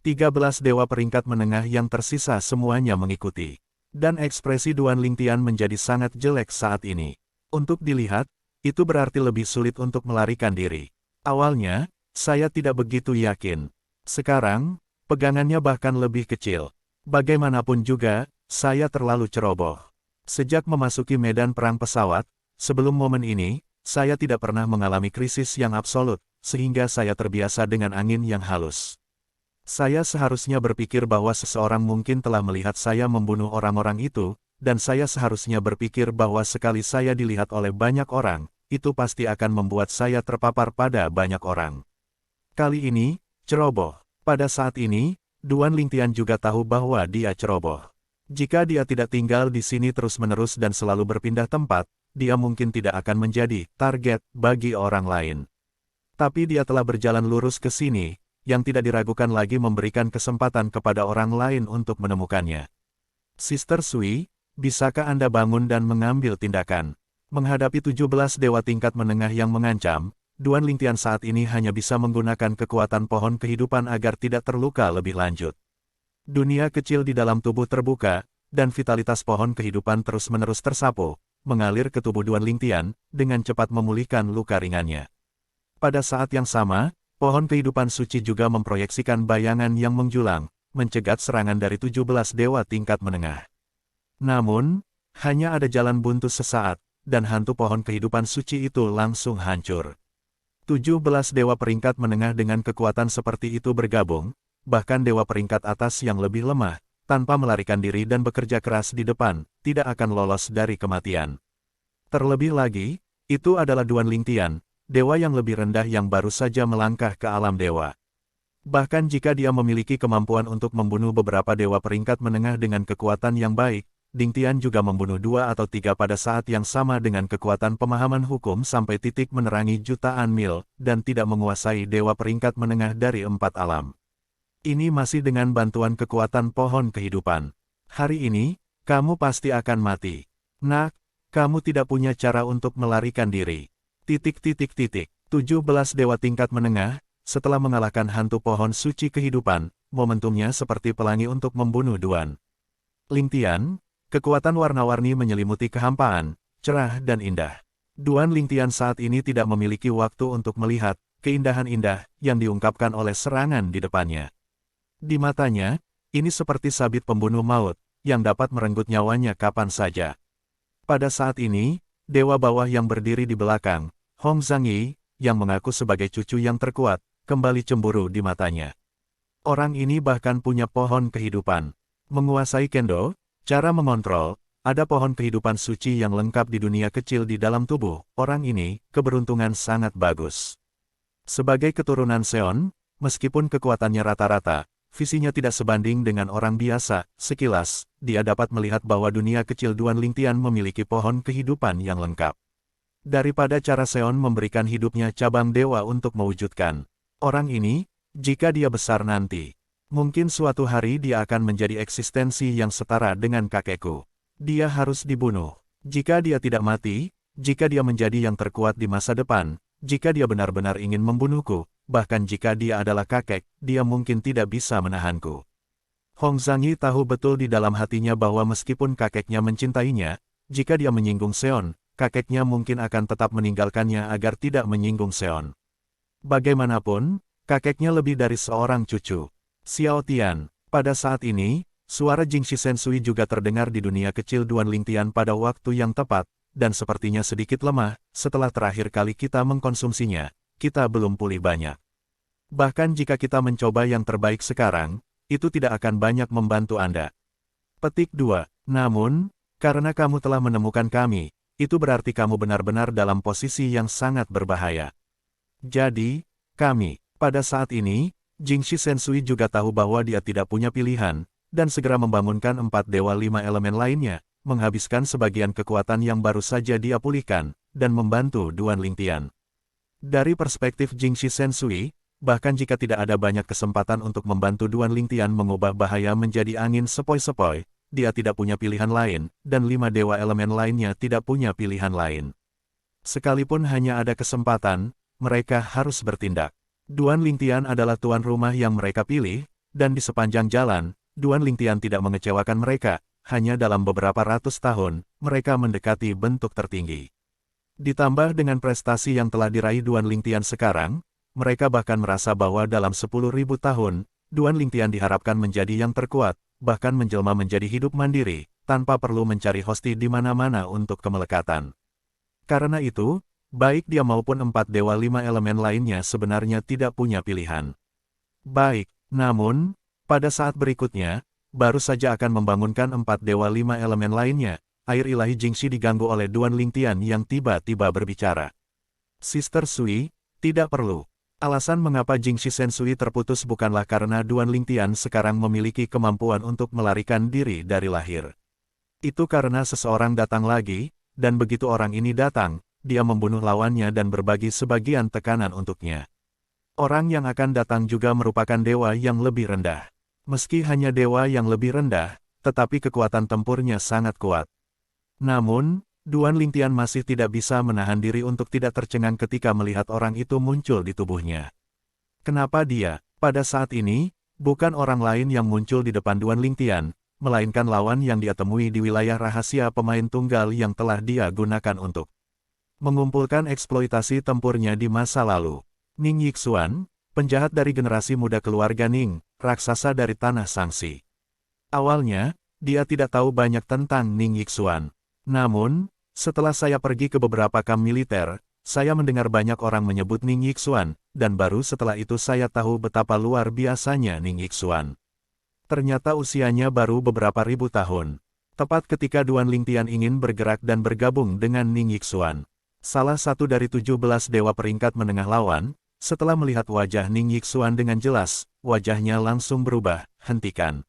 13 dewa peringkat menengah yang tersisa semuanya mengikuti. Dan ekspresi Duan Lingtian menjadi sangat jelek saat ini. Untuk dilihat, itu berarti lebih sulit untuk melarikan diri. Awalnya, saya tidak begitu yakin. Sekarang, pegangannya bahkan lebih kecil. Bagaimanapun juga, saya terlalu ceroboh. Sejak memasuki medan perang pesawat, sebelum momen ini, saya tidak pernah mengalami krisis yang absolut, sehingga saya terbiasa dengan angin yang halus. Saya seharusnya berpikir bahwa seseorang mungkin telah melihat saya membunuh orang-orang itu, dan saya seharusnya berpikir bahwa sekali saya dilihat oleh banyak orang, itu pasti akan membuat saya terpapar pada banyak orang. Kali ini, ceroboh. Pada saat ini, Duan Lingtian juga tahu bahwa dia ceroboh. Jika dia tidak tinggal di sini terus-menerus dan selalu berpindah tempat, dia mungkin tidak akan menjadi target bagi orang lain. Tapi dia telah berjalan lurus ke sini, yang tidak diragukan lagi memberikan kesempatan kepada orang lain untuk menemukannya. Sister Sui, bisakah Anda bangun dan mengambil tindakan? Menghadapi 17 dewa tingkat menengah yang mengancam, Duan Lingtian saat ini hanya bisa menggunakan kekuatan pohon kehidupan agar tidak terluka lebih lanjut. Dunia kecil di dalam tubuh terbuka, dan vitalitas pohon kehidupan terus-menerus tersapu, mengalir ke tubuh Duan Lingtian, dengan cepat memulihkan luka ringannya. Pada saat yang sama, pohon kehidupan suci juga memproyeksikan bayangan yang menjulang, mencegat serangan dari 17 dewa tingkat menengah. Namun, hanya ada jalan buntu sesaat, dan hantu pohon kehidupan suci itu langsung hancur. 17 dewa peringkat menengah dengan kekuatan seperti itu bergabung, bahkan dewa peringkat atas yang lebih lemah, tanpa melarikan diri dan bekerja keras di depan, tidak akan lolos dari kematian. Terlebih lagi, itu adalah Duan Lingtian, dewa yang lebih rendah yang baru saja melangkah ke alam dewa. Bahkan jika dia memiliki kemampuan untuk membunuh beberapa dewa peringkat menengah dengan kekuatan yang baik, Lingtian juga membunuh 2 atau 3 pada saat yang sama dengan kekuatan pemahaman hukum sampai titik menerangi jutaan mil, dan tidak menguasai dewa peringkat menengah dari 4 alam. Ini masih dengan bantuan kekuatan pohon kehidupan. Hari ini, kamu pasti akan mati. Nak, kamu tidak punya cara untuk melarikan diri. 17 dewa tingkat menengah, setelah mengalahkan hantu pohon suci kehidupan, momentumnya seperti pelangi untuk membunuh Duan Lingtian, kekuatan warna-warni menyelimuti kehampaan, cerah dan indah. Duan Lingtian saat ini tidak memiliki waktu untuk melihat keindahan indah yang diungkapkan oleh serangan di depannya. Di matanya, ini seperti sabit pembunuh maut, yang dapat merenggut nyawanya kapan saja. Pada saat ini, dewa bawah yang berdiri di belakang, Hong Zhangyi, yang mengaku sebagai cucu yang terkuat, kembali cemburu di matanya. Orang ini bahkan punya pohon kehidupan. Menguasai kendo, cara mengontrol, ada pohon kehidupan suci yang lengkap di dunia kecil di dalam tubuh. Orang ini, keberuntungan sangat bagus. Sebagai keturunan Seon, meskipun kekuatannya rata-rata, visinya tidak sebanding dengan orang biasa. Sekilas, dia dapat melihat bahwa dunia kecil Duan Lingtian memiliki pohon kehidupan yang lengkap. Daripada cara Seon memberikan hidupnya cabang dewa untuk mewujudkan orang ini, jika dia besar nanti, mungkin suatu hari dia akan menjadi eksistensi yang setara dengan kakekku. Dia harus dibunuh. Jika dia tidak mati, jika dia menjadi yang terkuat di masa depan, jika dia benar-benar ingin membunuhku, bahkan jika dia adalah kakek, dia mungkin tidak bisa menahanku. Hong Zhangyi tahu betul di dalam hatinya bahwa meskipun kakeknya mencintainya, jika dia menyinggung Seon, kakeknya mungkin akan tetap meninggalkannya agar tidak menyinggung Seon. Bagaimanapun, kakeknya lebih dari seorang cucu. Xiao Tian, pada saat ini, suara Jingxi Sensui juga terdengar di dunia kecil Duan Lingtian pada waktu yang tepat, dan sepertinya sedikit lemah. Setelah terakhir kali kita mengkonsumsinya, kita belum pulih banyak. Bahkan jika kita mencoba yang terbaik sekarang, itu tidak akan banyak membantu Anda. Petik 2. Namun, karena kamu telah menemukan kami, itu berarti kamu benar-benar dalam posisi yang sangat berbahaya. Jadi, kami, pada saat ini, Jingxi Sensui juga tahu bahwa dia tidak punya pilihan, dan segera membangunkan 4 dewa 5 elemen lainnya, menghabiskan sebagian kekuatan yang baru saja dia pulihkan, dan membantu Duan Lingtian. Dari perspektif Jingxi Sensui, bahkan jika tidak ada banyak kesempatan untuk membantu Duan Lingtian mengubah bahaya menjadi angin sepoi-sepoi, dia tidak punya pilihan lain, dan 5 dewa elemen lainnya tidak punya pilihan lain. Sekalipun hanya ada kesempatan, mereka harus bertindak. Duan Lingtian adalah tuan rumah yang mereka pilih, dan di sepanjang jalan, Duan Lingtian tidak mengecewakan mereka. Hanya dalam beberapa ratus tahun, mereka mendekati bentuk tertinggi. Ditambah dengan prestasi yang telah diraih Duan Lingtian sekarang, mereka bahkan merasa bahwa dalam 10.000 tahun, Duan Lingtian diharapkan menjadi yang terkuat, bahkan menjelma menjadi hidup mandiri, tanpa perlu mencari hosti di mana-mana untuk kemelekatan. Karena itu, baik dia maupun 4 dewa 5 elemen lainnya sebenarnya tidak punya pilihan. Baik, namun, pada saat berikutnya, baru saja akan membangunkan 4 dewa 5 elemen lainnya, air ilahi Jingxi diganggu oleh Duan Lingtian yang tiba-tiba berbicara. Sister Sui, tidak perlu. Alasan mengapa Jingxi Sensui terputus bukanlah karena Duan Lingtian sekarang memiliki kemampuan untuk melarikan diri dari lahir. Itu karena seseorang datang lagi, dan begitu orang ini datang, dia membunuh lawannya dan berbagi sebagian tekanan untuknya. Orang yang akan datang juga merupakan dewa yang lebih rendah. Meski hanya dewa yang lebih rendah, tetapi kekuatan tempurnya sangat kuat. Namun, Duan Lingtian masih tidak bisa menahan diri untuk tidak tercengang ketika melihat orang itu muncul di tubuhnya. Kenapa dia, pada saat ini, bukan orang lain yang muncul di depan Duan Lingtian, melainkan lawan yang dia temui di wilayah rahasia pemain tunggal yang telah dia gunakan untuk mengumpulkan eksploitasi tempurnya di masa lalu. Ning Yixuan, penjahat dari generasi muda keluarga Ning, raksasa dari Tanah Sangsi. Awalnya, dia tidak tahu banyak tentang Ning Yixuan. Namun, setelah saya pergi ke beberapa kamp militer, saya mendengar banyak orang menyebut Ning Yixuan, dan baru setelah itu saya tahu betapa luar biasanya Ning Yixuan. Ternyata usianya baru beberapa ribu tahun. Tepat ketika Duan Lingtian ingin bergerak dan bergabung dengan Ning Yixuan, salah satu dari 17 dewa peringkat menengah lawan, setelah melihat wajah Ning Yixuan dengan jelas, wajahnya langsung berubah. Hentikan.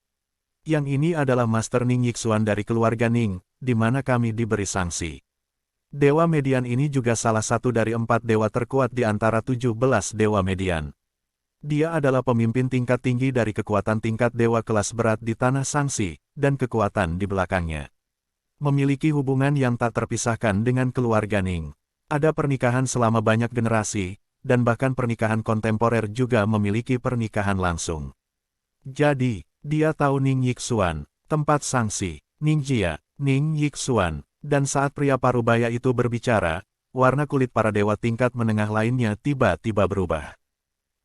Yang ini adalah Master Ning Yixuan dari keluarga Ning, di mana kami diberi sanksi. Dewa Median ini juga salah satu dari 4 dewa terkuat di antara 17 dewa Median. Dia adalah pemimpin tingkat tinggi dari kekuatan tingkat dewa kelas berat di Tanah Sangsi, dan kekuatan di belakangnya. Memiliki hubungan yang tak terpisahkan dengan keluarga Ning. Ada pernikahan selama banyak generasi, dan bahkan pernikahan kontemporer juga memiliki pernikahan langsung. Jadi, dia tahu Ning Yixuan, tempat Sangsi, Ning Jia, Ning Yixuan, dan saat pria parubaya itu berbicara, warna kulit para dewa tingkat menengah lainnya tiba-tiba berubah.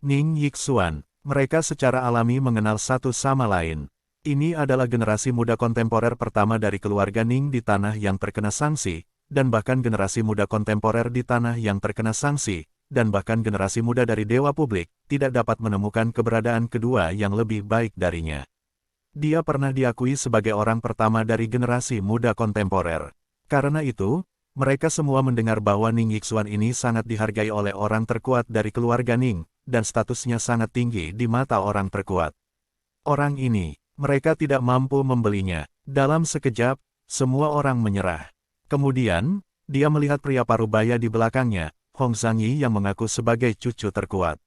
Ning Yixuan, mereka secara alami mengenal satu sama lain. Ini adalah generasi muda kontemporer pertama dari keluarga Ning di tanah yang terkena sanksi, dan bahkan generasi muda kontemporer di tanah yang terkena sanksi, dan bahkan generasi muda dari dewa publik, tidak dapat menemukan keberadaan kedua yang lebih baik darinya. Dia pernah diakui sebagai orang pertama dari generasi muda kontemporer. Karena itu, mereka semua mendengar bahwa Ning Yixuan ini sangat dihargai oleh orang terkuat dari keluarga Ning, dan statusnya sangat tinggi di mata orang terkuat. Orang ini, mereka tidak mampu membelinya. Dalam sekejap, semua orang menyerah. Kemudian, dia melihat pria parubaya di belakangnya, Hong Zhangyi yang mengaku sebagai cucu terkuat.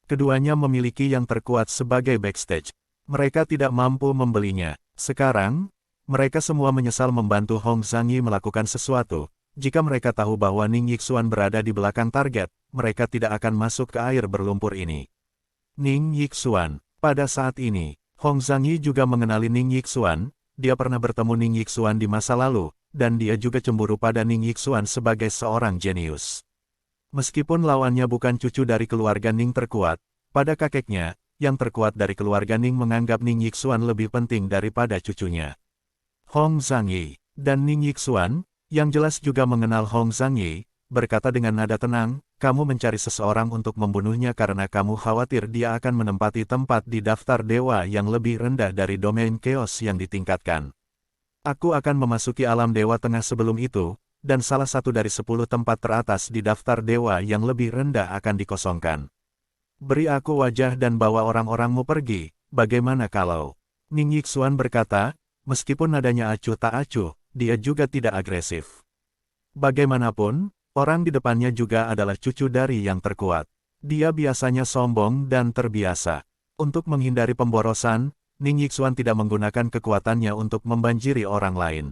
Keduanya memiliki yang terkuat sebagai backstage. Mereka tidak mampu membelinya. Sekarang, mereka semua menyesal membantu Hong Zhangyi melakukan sesuatu. Jika mereka tahu bahwa Ning Yixuan berada di belakang target, mereka tidak akan masuk ke air berlumpur ini. Ning Yixuan. Pada saat ini, Hong Zhangyi juga mengenali Ning Yixuan. Dia pernah bertemu Ning Yixuan di masa lalu, dan dia juga cemburu pada Ning Yixuan sebagai seorang jenius. Meskipun lawannya bukan cucu dari keluarga Ning terkuat, pada kakeknya, yang terkuat dari keluarga Ning menganggap Ning Yixuan lebih penting daripada cucunya. Hong Zhangyi dan Ning Yixuan, yang jelas juga mengenal Hong Zhangyi, berkata dengan nada tenang, kamu mencari seseorang untuk membunuhnya karena kamu khawatir dia akan menempati tempat di daftar dewa yang lebih rendah dari domain chaos yang ditingkatkan. Aku akan memasuki alam dewa tengah sebelum itu, dan salah satu dari 10 tempat teratas di daftar dewa yang lebih rendah akan dikosongkan. Beri aku wajah dan bawa orang-orangmu pergi, bagaimana kalau? Ning Yixuan berkata, meskipun nadanya acuh tak acuh, dia juga tidak agresif. Bagaimanapun, orang di depannya juga adalah cucu dari yang terkuat. Dia biasanya sombong dan terbiasa. Untuk menghindari pemborosan, Ning Yixuan tidak menggunakan kekuatannya untuk membanjiri orang lain.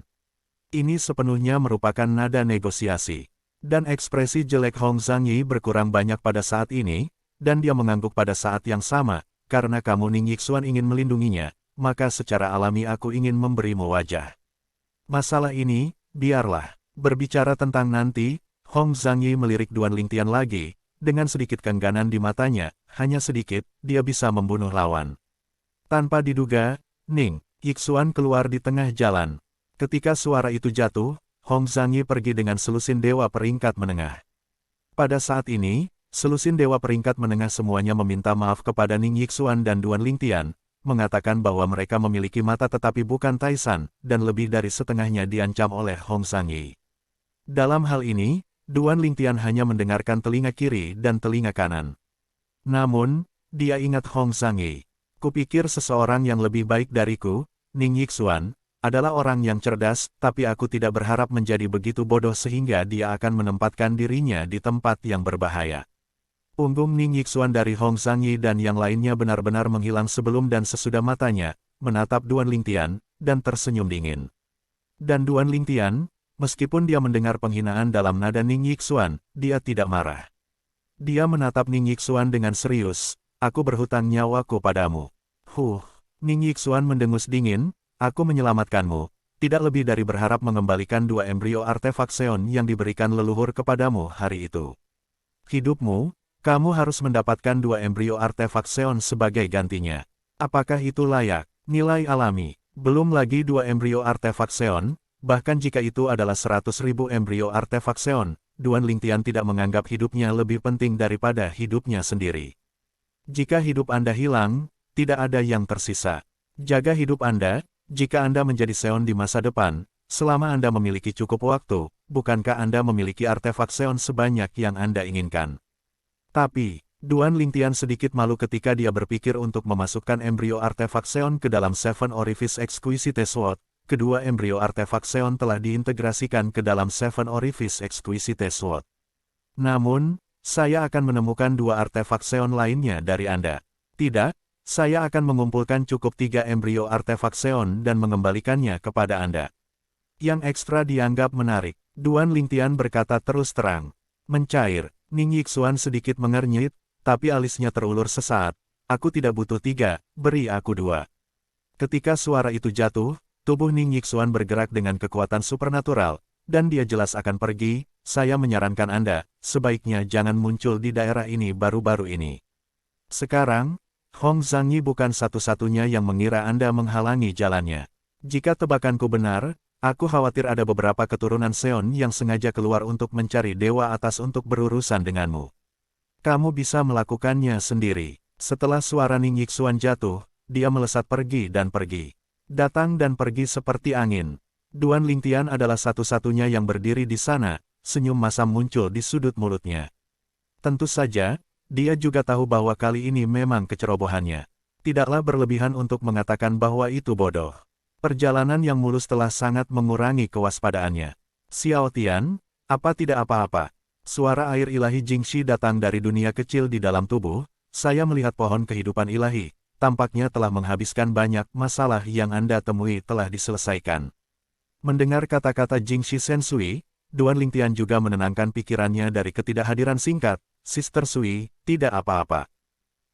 Ini sepenuhnya merupakan nada negosiasi. Dan ekspresi jelek Hong Zhangyi berkurang banyak pada saat ini, dan dia mengangguk pada saat yang sama, karena kamu Ning Yixuan ingin melindunginya, maka secara alami aku ingin memberimu wajah. Masalah ini, biarlah. Berbicara tentang nanti, Hong Zhangyi melirik Duan Lingtian lagi, dengan sedikit kengganan di matanya, hanya sedikit, dia bisa membunuh lawan. Tanpa diduga, Ning Yixuan keluar di tengah jalan. Ketika suara itu jatuh, Hong Zhangyi pergi dengan selusin dewa peringkat menengah. Pada saat ini, selusin dewa peringkat menengah semuanya meminta maaf kepada Ning Yixuan dan Duan Lingtian, mengatakan bahwa mereka memiliki mata tetapi bukan Taisan, dan lebih dari setengahnya diancam oleh Hong Zhangyi. Dalam hal ini, Duan Lingtian hanya mendengarkan telinga kiri dan telinga kanan. Namun, dia ingat Hong Zhangyi. Kupikir seseorang yang lebih baik dariku, Ning Yixuan, adalah orang yang cerdas, tapi aku tidak berharap menjadi begitu bodoh sehingga dia akan menempatkan dirinya di tempat yang berbahaya. Punggung Ning Yixuan dari Hong Zhangyi dan yang lainnya benar-benar menghilang sebelum dan sesudah matanya, menatap Duan Lingtian, dan tersenyum dingin. Dan Duan Lingtian, meskipun dia mendengar penghinaan dalam nada Ning Yixuan, dia tidak marah. Dia menatap Ning Yixuan dengan serius, aku berhutang nyawaku padamu. Ning Yixuan mendengus dingin, aku menyelamatkanmu, tidak lebih dari berharap mengembalikan 2 embrio artefak Seon yang diberikan leluhur kepadamu hari itu. Hidupmu, kamu harus mendapatkan 2 embrio artefak Seon sebagai gantinya. Apakah itu layak? Nilai alami. Belum lagi 2 embrio artefak Seon, bahkan jika itu adalah 100.000 embrio artefak Seon, Duan Lingtian tidak menganggap hidupnya lebih penting daripada hidupnya sendiri. Jika hidup Anda hilang, tidak ada yang tersisa. Jaga hidup Anda, jika Anda menjadi Seon di masa depan, selama Anda memiliki cukup waktu, bukankah Anda memiliki artefak Seon sebanyak yang Anda inginkan? Tapi, Duan Lingtian sedikit malu ketika dia berpikir untuk memasukkan embrio artefak Seon ke dalam Seven Orifice Exquisite Sword. Kedua embrio artefak Seon telah diintegrasikan ke dalam Seven Orifice Exquisite Sword. Namun, saya akan menemukan 2 artefak Xeon lainnya dari Anda. Tidak, saya akan mengumpulkan cukup 3 embrio artefak Xeon dan mengembalikannya kepada Anda. Yang ekstra dianggap menarik, Duan Lingtian berkata terus terang. Mencair, Ning Yixuan sedikit mengernyit, tapi alisnya terulur sesaat. Aku tidak butuh 3, beri aku 2. Ketika suara itu jatuh, tubuh Ning Yixuan bergerak dengan kekuatan supernatural, dan dia jelas akan pergi. Saya menyarankan Anda, sebaiknya jangan muncul di daerah ini baru-baru ini. Sekarang, Hong Zhangyi bukan satu-satunya yang mengira Anda menghalangi jalannya. Jika tebakanku benar, aku khawatir ada beberapa keturunan Seon yang sengaja keluar untuk mencari dewa atas untuk berurusan denganmu. Kamu bisa melakukannya sendiri. Setelah suara Ning Yixuan jatuh, dia melesat pergi dan pergi. Datang dan pergi seperti angin. Duan Lingtian adalah satu-satunya yang berdiri di sana, senyum masam muncul di sudut mulutnya. Tentu saja, dia juga tahu bahwa kali ini memang kecerobohannya. Tidaklah berlebihan untuk mengatakan bahwa itu bodoh. Perjalanan yang mulus telah sangat mengurangi kewaspadaannya. Xiao Tian, apa tidak apa-apa? Suara air ilahi Jingxi datang dari dunia kecil di dalam tubuh. Saya melihat pohon kehidupan ilahi. Tampaknya telah menghabiskan banyak masalah yang Anda temui telah diselesaikan. Mendengar kata-kata Jingxi Sensui, Duan Lingtian juga menenangkan pikirannya dari ketidakhadiran singkat. Sister Sui, tidak apa-apa.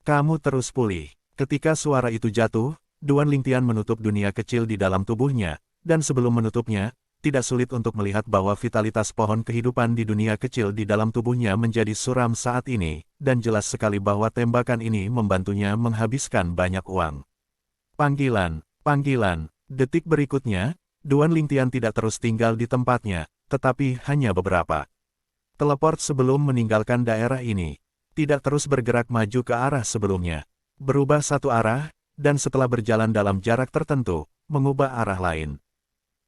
Kamu terus pulih. Ketika suara itu jatuh, Duan Lingtian menutup dunia kecil di dalam tubuhnya, dan sebelum menutupnya, tidak sulit untuk melihat bahwa vitalitas pohon kehidupan di dunia kecil di dalam tubuhnya menjadi suram saat ini, dan jelas sekali bahwa tembakan ini membantunya menghabiskan banyak uang. Panggilan, panggilan. Detik berikutnya, Duan Lingtian tidak terus tinggal di tempatnya, tetapi hanya beberapa. Teleport sebelum meninggalkan daerah ini. Tidak terus bergerak maju ke arah sebelumnya. Berubah satu arah, dan setelah berjalan dalam jarak tertentu, mengubah arah lain.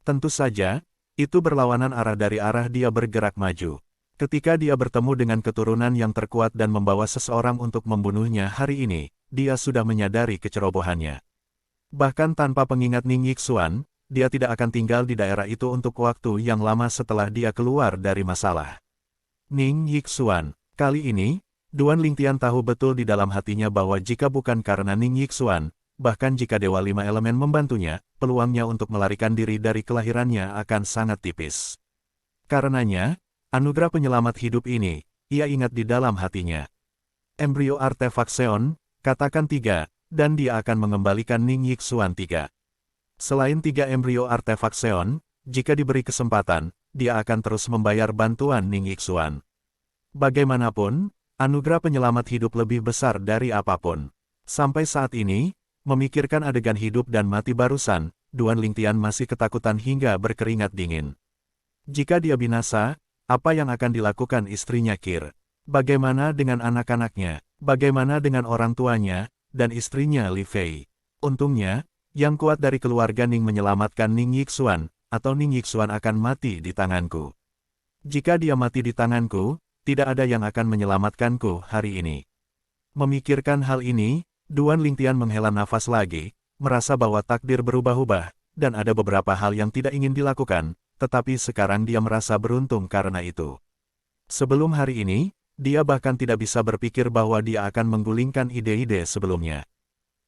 Tentu saja, itu berlawanan arah dari arah dia bergerak maju. Ketika dia bertemu dengan keturunan yang terkuat dan membawa seseorang untuk membunuhnya hari ini, dia sudah menyadari kecerobohannya. Bahkan tanpa pengingat Ning Yixuan, dia tidak akan tinggal di daerah itu untuk waktu yang lama setelah dia keluar dari masalah. Ning Yixuan, kali ini, Duan Lingtian tahu betul di dalam hatinya bahwa jika bukan karena Ning Yixuan, bahkan jika Dewa 5 Elemen membantunya, peluangnya untuk melarikan diri dari kelahirannya akan sangat tipis. Karenanya, anugerah penyelamat hidup ini, ia ingat di dalam hatinya. Embrio artefak Seon, katakan 3, dan dia akan mengembalikan Ning Yixuan 3. Selain 3 embrio artefak Seon, jika diberi kesempatan, dia akan terus membayar bantuan Ning Yixuan. Bagaimanapun, anugerah penyelamat hidup lebih besar dari apapun. Sampai saat ini, memikirkan adegan hidup dan mati barusan, Duan Lingtian masih ketakutan hingga berkeringat dingin. Jika dia binasa, apa yang akan dilakukan istrinya Qir? Bagaimana dengan anak-anaknya? Bagaimana dengan orang tuanya, dan istrinya Li Fei? Untungnya, yang kuat dari keluarga Ning menyelamatkan Ning Yixuan, atau Ning Yixuan akan mati di tanganku. Jika dia mati di tanganku, tidak ada yang akan menyelamatkanku hari ini. Memikirkan hal ini, Duan Lingtian menghela nafas lagi, merasa bahwa takdir berubah-ubah, dan ada beberapa hal yang tidak ingin dilakukan, tetapi sekarang dia merasa beruntung karena itu. Sebelum hari ini, dia bahkan tidak bisa berpikir bahwa dia akan menggulingkan ide-ide sebelumnya.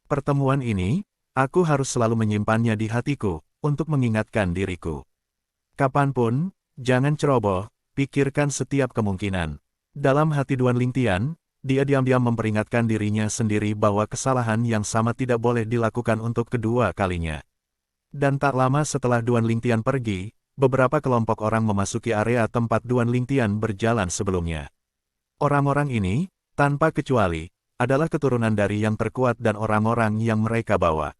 Pertemuan ini, aku harus selalu menyimpannya di hatiku, untuk mengingatkan diriku. Kapanpun, jangan ceroboh, pikirkan setiap kemungkinan. Dalam hati Duan Lingtian, dia diam-diam memperingatkan dirinya sendiri bahwa kesalahan yang sama tidak boleh dilakukan untuk kedua kalinya. Dan tak lama setelah Duan Lingtian pergi, beberapa kelompok orang memasuki area tempat Duan Lingtian berjalan sebelumnya. Orang-orang ini, tanpa kecuali, adalah keturunan dari yang terkuat dan orang-orang yang mereka bawa.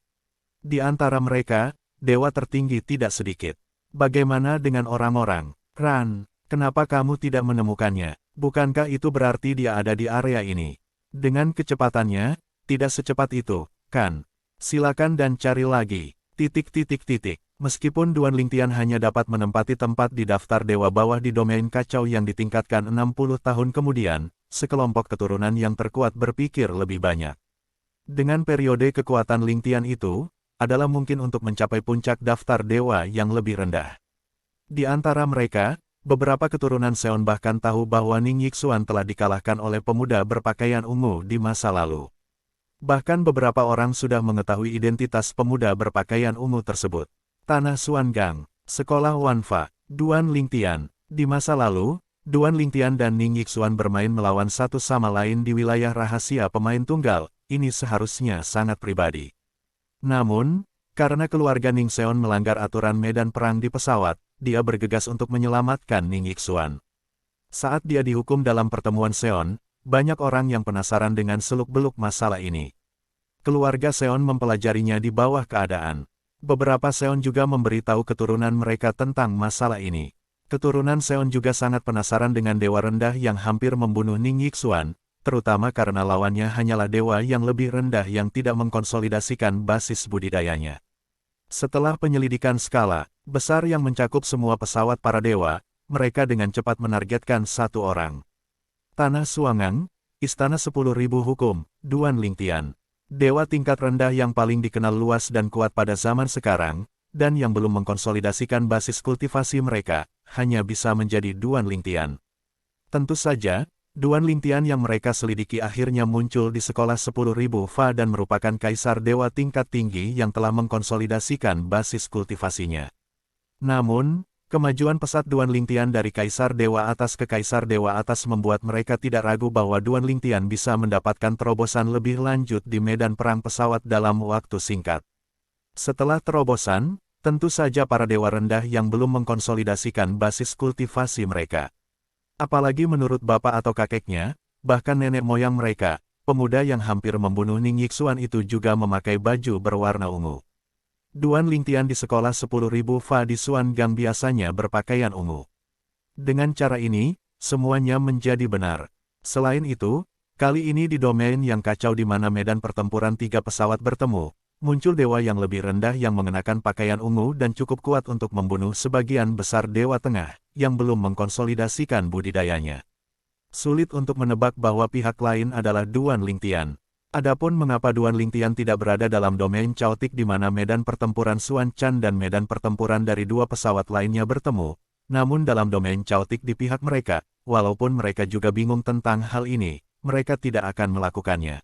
Di antara mereka, dewa tertinggi tidak sedikit. Bagaimana dengan orang-orang? Ran, kenapa kamu tidak menemukannya? Bukankah itu berarti dia ada di area ini? Dengan kecepatannya, tidak secepat itu, kan? Silakan dan cari lagi. ... Meskipun Duan Lingtian hanya dapat menempati tempat di daftar dewa bawah di domain kacau yang ditingkatkan 60 tahun kemudian, sekelompok keturunan yang terkuat berpikir lebih banyak. Dengan periode kekuatan Lingtian itu, adalah mungkin untuk mencapai puncak daftar dewa yang lebih rendah. Di antara mereka, Beberapa keturunan Seon bahkan tahu bahwa Ning Yixuan telah dikalahkan oleh pemuda berpakaian ungu di masa lalu. Bahkan beberapa orang sudah mengetahui identitas pemuda berpakaian ungu tersebut. Tanah Xuangang, Sekolah Wanfa, Duan Lingtian. Di masa lalu, Duan Lingtian dan Ning Yixuan bermain melawan satu sama lain di wilayah rahasia pemain tunggal. Ini seharusnya sangat pribadi. Namun, karena keluarga Ning Seon melanggar aturan medan perang di pesawat, dia bergegas untuk menyelamatkan Ning Yixuan. Saat dia dihukum dalam pertemuan Seon, banyak orang yang penasaran dengan seluk-beluk masalah ini. Keluarga Seon mempelajarinya di bawah keadaan. Beberapa Seon juga memberitahu keturunan mereka tentang masalah ini. Keturunan Seon juga sangat penasaran dengan dewa rendah yang hampir membunuh Ning Yixuan, terutama karena lawannya hanyalah dewa yang lebih rendah yang tidak mengkonsolidasikan basis budidayanya. Setelah penyelidikan skala besar yang mencakup semua pesawat para dewa, mereka dengan cepat menargetkan satu orang. Tanah Xuangang, Istana 10.000 Hukum, Duan Lingtian. Dewa tingkat rendah yang paling dikenal luas dan kuat pada zaman sekarang, dan yang belum mengkonsolidasikan basis kultivasi mereka, hanya bisa menjadi Duan Lingtian. Tentu saja, Duan Lingtian yang mereka selidiki akhirnya muncul di Sekolah 10.000 Fa dan merupakan kaisar dewa tingkat tinggi yang telah mengkonsolidasikan basis kultivasinya. Namun, kemajuan pesat Duan Lingtian dari kaisar dewa atas ke kaisar dewa atas membuat mereka tidak ragu bahwa Duan Lingtian bisa mendapatkan terobosan lebih lanjut di medan perang pesawat dalam waktu singkat. Setelah terobosan, tentu saja para dewa rendah yang belum mengkonsolidasikan basis kultivasi mereka. Apalagi menurut bapak atau kakeknya, bahkan nenek moyang mereka, pemuda yang hampir membunuh Ning Yixuan itu juga memakai baju berwarna ungu. Duan Lingtian di Sekolah 10.000 Fa di Xuangang biasanya berpakaian ungu. Dengan cara ini, semuanya menjadi benar. Selain itu, kali ini di domain yang kacau di mana medan pertempuran 3 pesawat bertemu, muncul dewa yang lebih rendah yang mengenakan pakaian ungu dan cukup kuat untuk membunuh sebagian besar dewa tengah, yang belum mengkonsolidasikan budidayanya. Sulit untuk menebak bahwa pihak lain adalah Duan Lingtian. Adapun mengapa Duan Lingtian tidak berada dalam domain caotik di mana medan pertempuran Xuan Chan dan medan pertempuran dari 2 pesawat lainnya bertemu, namun dalam domain caotik di pihak mereka, walaupun mereka juga bingung tentang hal ini, mereka tidak akan melakukannya.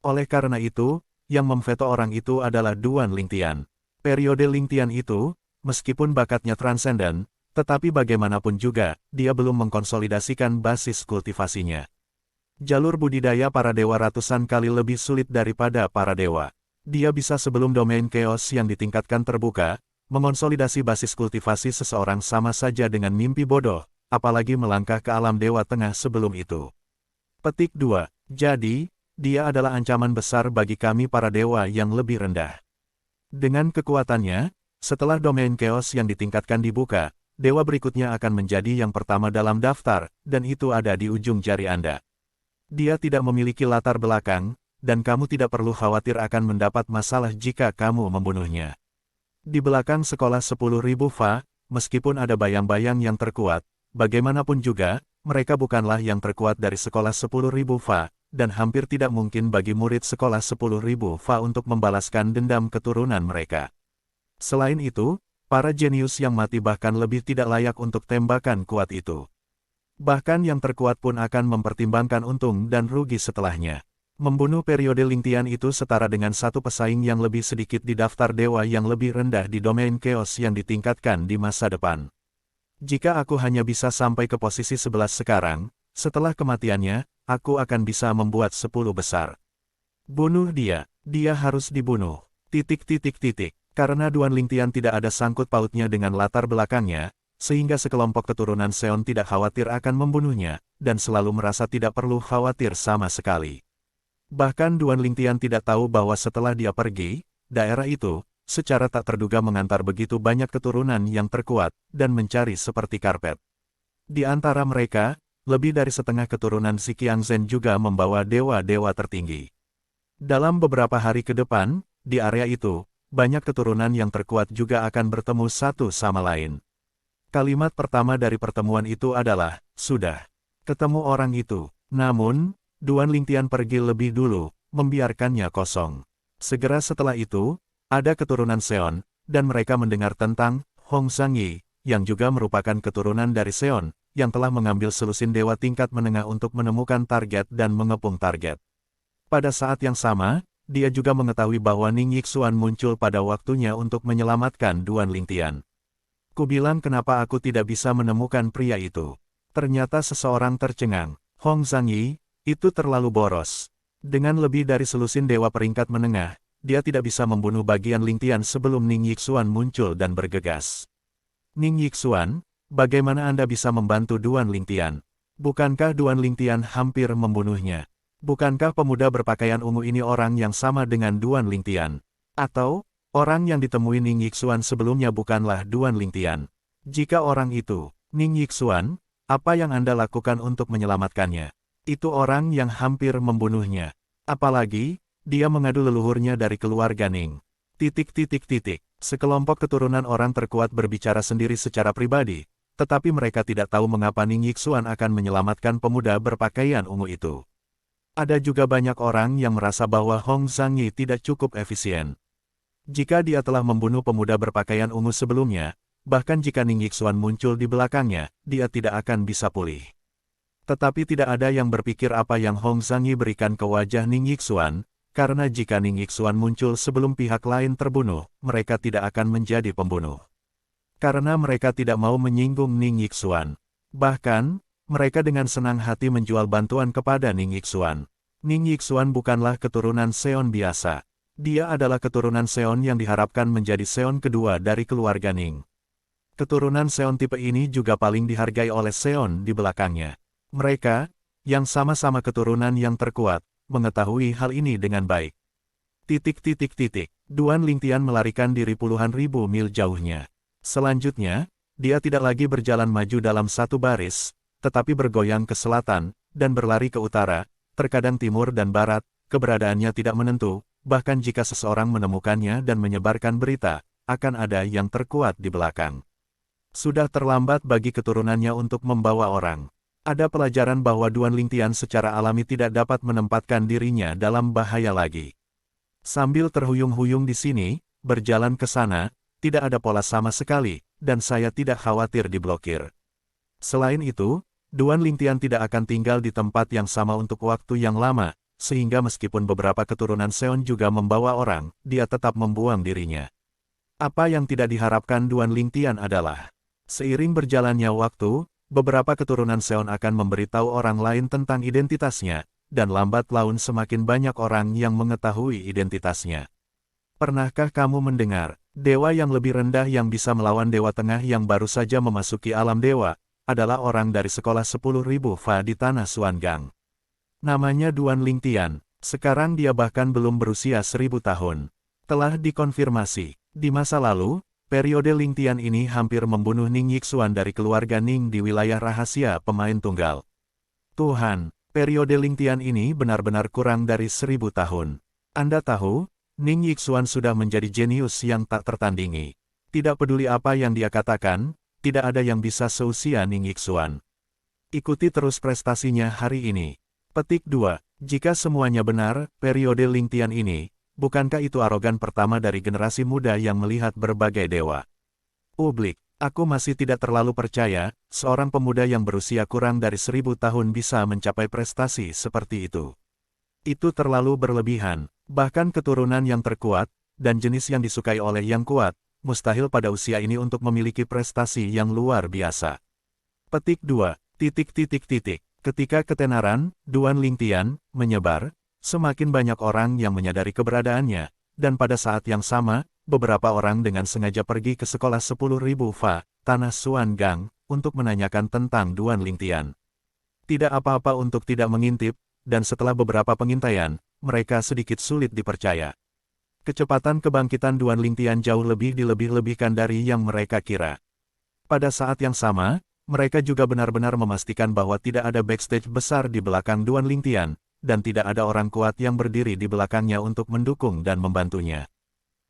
Oleh karena itu, yang memveto orang itu adalah Duan Lingtian. Periode Lingtian itu, meskipun bakatnya transenden, tetapi bagaimanapun juga, dia belum mengkonsolidasikan basis kultivasinya. Jalur budidaya para dewa ratusan kali lebih sulit daripada para dewa. Dia bisa sebelum domain chaos yang ditingkatkan terbuka, mengonsolidasi basis kultivasi seseorang sama saja dengan mimpi bodoh, apalagi melangkah ke alam dewa tengah sebelum itu. Petik 2. Jadi, dia adalah ancaman besar bagi kami para dewa yang lebih rendah. Dengan kekuatannya, setelah domain chaos yang ditingkatkan dibuka, dewa berikutnya akan menjadi yang pertama dalam daftar, dan itu ada di ujung jari Anda. Dia tidak memiliki latar belakang, dan kamu tidak perlu khawatir akan mendapat masalah jika kamu membunuhnya. Di belakang Sekolah 10.000 Fa, meskipun ada bayang-bayang yang terkuat, bagaimanapun juga, mereka bukanlah yang terkuat dari Sekolah 10.000 Fa, dan hampir tidak mungkin bagi murid Sekolah 10.000 Fa untuk membalaskan dendam keturunan mereka. Selain itu, para jenius yang mati bahkan lebih tidak layak untuk tembakan kuat itu. Bahkan yang terkuat pun akan mempertimbangkan untung dan rugi setelahnya. Membunuh periode Lingtian itu setara dengan satu pesaing yang lebih sedikit di daftar dewa yang lebih rendah di domain chaos yang ditingkatkan di masa depan. Jika aku hanya bisa sampai ke posisi 11 sekarang, setelah kematiannya, aku akan bisa membuat 10 besar. Bunuh dia harus dibunuh. Karena Duan Lingtian tidak ada sangkut pautnya dengan latar belakangnya, sehingga sekelompok keturunan Seon tidak khawatir akan membunuhnya, dan selalu merasa tidak perlu khawatir sama sekali. Bahkan Duan Lingtian tidak tahu bahwa setelah dia pergi, daerah itu, secara tak terduga mengantar begitu banyak keturunan yang terkuat, dan mencari seperti karpet. Di antara mereka, lebih dari setengah keturunan Si Qiangzhen juga membawa dewa-dewa tertinggi. Dalam beberapa hari ke depan, di area itu, banyak keturunan yang terkuat juga akan bertemu satu sama lain. Kalimat pertama dari pertemuan itu adalah, sudah ketemu orang itu. Namun, Duan Lingtian pergi lebih dulu, membiarkannya kosong. Segera setelah itu, ada keturunan Seon, dan mereka mendengar tentang Hong Zhangyi, yang juga merupakan keturunan dari Seon, yang telah mengambil selusin dewa tingkat menengah untuk menemukan target dan mengepung target. Pada saat yang sama, dia juga mengetahui bahwa Ning Yixuan muncul pada waktunya untuk menyelamatkan Duan Lingtian. Kubilang kenapa aku tidak bisa menemukan pria itu. Ternyata seseorang tercengang. Hong Zhangyi, itu terlalu boros. Dengan lebih dari selusin dewa peringkat menengah, dia tidak bisa membunuh bagian Lingtian sebelum Ning Yixuan muncul dan bergegas. Ning Yixuan, bagaimana Anda bisa membantu Duan Lingtian? Bukankah Duan Lingtian hampir membunuhnya? Bukankah pemuda berpakaian ungu ini orang yang sama dengan Duan Lingtian? Atau, orang yang ditemui Ning Yixuan sebelumnya bukanlah Duan Lingtian? Jika orang itu, Ning Yixuan, apa yang Anda lakukan untuk menyelamatkannya? Itu orang yang hampir membunuhnya. Apalagi, dia mengadu leluhurnya dari keluarga Ning. Sekelompok keturunan orang terkuat berbicara sendiri secara pribadi, tetapi mereka tidak tahu mengapa Ning Yixuan akan menyelamatkan pemuda berpakaian ungu itu. Ada juga banyak orang yang merasa bahwa Hong Zhangyi tidak cukup efisien. Jika dia telah membunuh pemuda berpakaian ungu sebelumnya, bahkan jika Ning Yixuan muncul di belakangnya, dia tidak akan bisa pulih. Tetapi tidak ada yang berpikir apa yang Hong Zhangyi berikan ke wajah Ning Yixuan, karena jika Ning Yixuan muncul sebelum pihak lain terbunuh, mereka tidak akan menjadi pembunuh. Karena mereka tidak mau menyinggung Ning Yixuan. Bahkan, mereka dengan senang hati menjual bantuan kepada Ning Yixuan. Ning Yixuan bukanlah keturunan Seon biasa. Dia adalah keturunan Seon yang diharapkan menjadi Seon kedua dari keluarga Ning. Keturunan Seon tipe ini juga paling dihargai oleh Seon di belakangnya. Mereka, yang sama-sama keturunan yang terkuat, mengetahui hal ini dengan baik. Duan Lingtian melarikan diri puluhan ribu mil jauhnya. Selanjutnya, dia tidak lagi berjalan maju dalam satu baris, tetapi bergoyang ke selatan, dan berlari ke utara, terkadang timur dan barat, keberadaannya tidak menentu, bahkan jika seseorang menemukannya dan menyebarkan berita, akan ada yang terkuat di belakang. Sudah terlambat bagi keturunannya untuk membawa orang. Ada pelajaran bahwa Duan Lingtian secara alami tidak dapat menempatkan dirinya dalam bahaya lagi. Sambil terhuyung-huyung di sini, berjalan ke sana, tidak ada pola sama sekali, dan saya tidak khawatir diblokir. Selain itu, Duan Lingtian tidak akan tinggal di tempat yang sama untuk waktu yang lama, sehingga meskipun beberapa keturunan Seon juga membawa orang, dia tetap membuang dirinya. Apa yang tidak diharapkan Duan Lingtian adalah, seiring berjalannya waktu, beberapa keturunan Seon akan memberitahu orang lain tentang identitasnya, dan lambat laun semakin banyak orang yang mengetahui identitasnya. Pernahkah kamu mendengar, dewa yang lebih rendah yang bisa melawan Dewa Tengah yang baru saja memasuki alam dewa, adalah orang dari sekolah 10.000 Fa di tanah Xuangang. Namanya Duan Lingtian, sekarang dia bahkan belum berusia 1000 tahun. Telah dikonfirmasi, di masa lalu, periode Lingtian ini hampir membunuh Ning Yixuan dari keluarga Ning di wilayah rahasia pemain tunggal. Tuhan, periode Lingtian ini benar-benar kurang dari 1000 tahun. Anda tahu, Ning Yixuan sudah menjadi jenius yang tak tertandingi. Tidak peduli apa yang dia katakan, tidak ada yang bisa seusia Ning Yixuan. Ikuti terus prestasinya hari ini. Petik 2. Jika semuanya benar, periode Lingtian ini, bukankah itu arogan pertama dari generasi muda yang melihat berbagai dewa? Publik, aku masih tidak terlalu percaya, seorang pemuda yang berusia kurang dari 1000 tahun bisa mencapai prestasi seperti itu. Itu terlalu berlebihan, bahkan keturunan yang terkuat, dan jenis yang disukai oleh yang kuat, mustahil pada usia ini untuk memiliki prestasi yang luar biasa. Petik 2. Ketika ketenaran, Duan Lingtian, menyebar, semakin banyak orang yang menyadari keberadaannya, dan pada saat yang sama, beberapa orang dengan sengaja pergi ke sekolah 10.000 Fa, tanah Xuangang, untuk menanyakan tentang Duan Lingtian. Tidak apa-apa untuk tidak mengintip, dan setelah beberapa pengintaian, mereka sedikit sulit dipercaya. Kecepatan kebangkitan Duan Lingtian jauh lebih dilebih-lebihkan dari yang mereka kira. Pada saat yang sama, mereka juga benar-benar memastikan bahwa tidak ada backstage besar di belakang Duan Lingtian, dan tidak ada orang kuat yang berdiri di belakangnya untuk mendukung dan membantunya.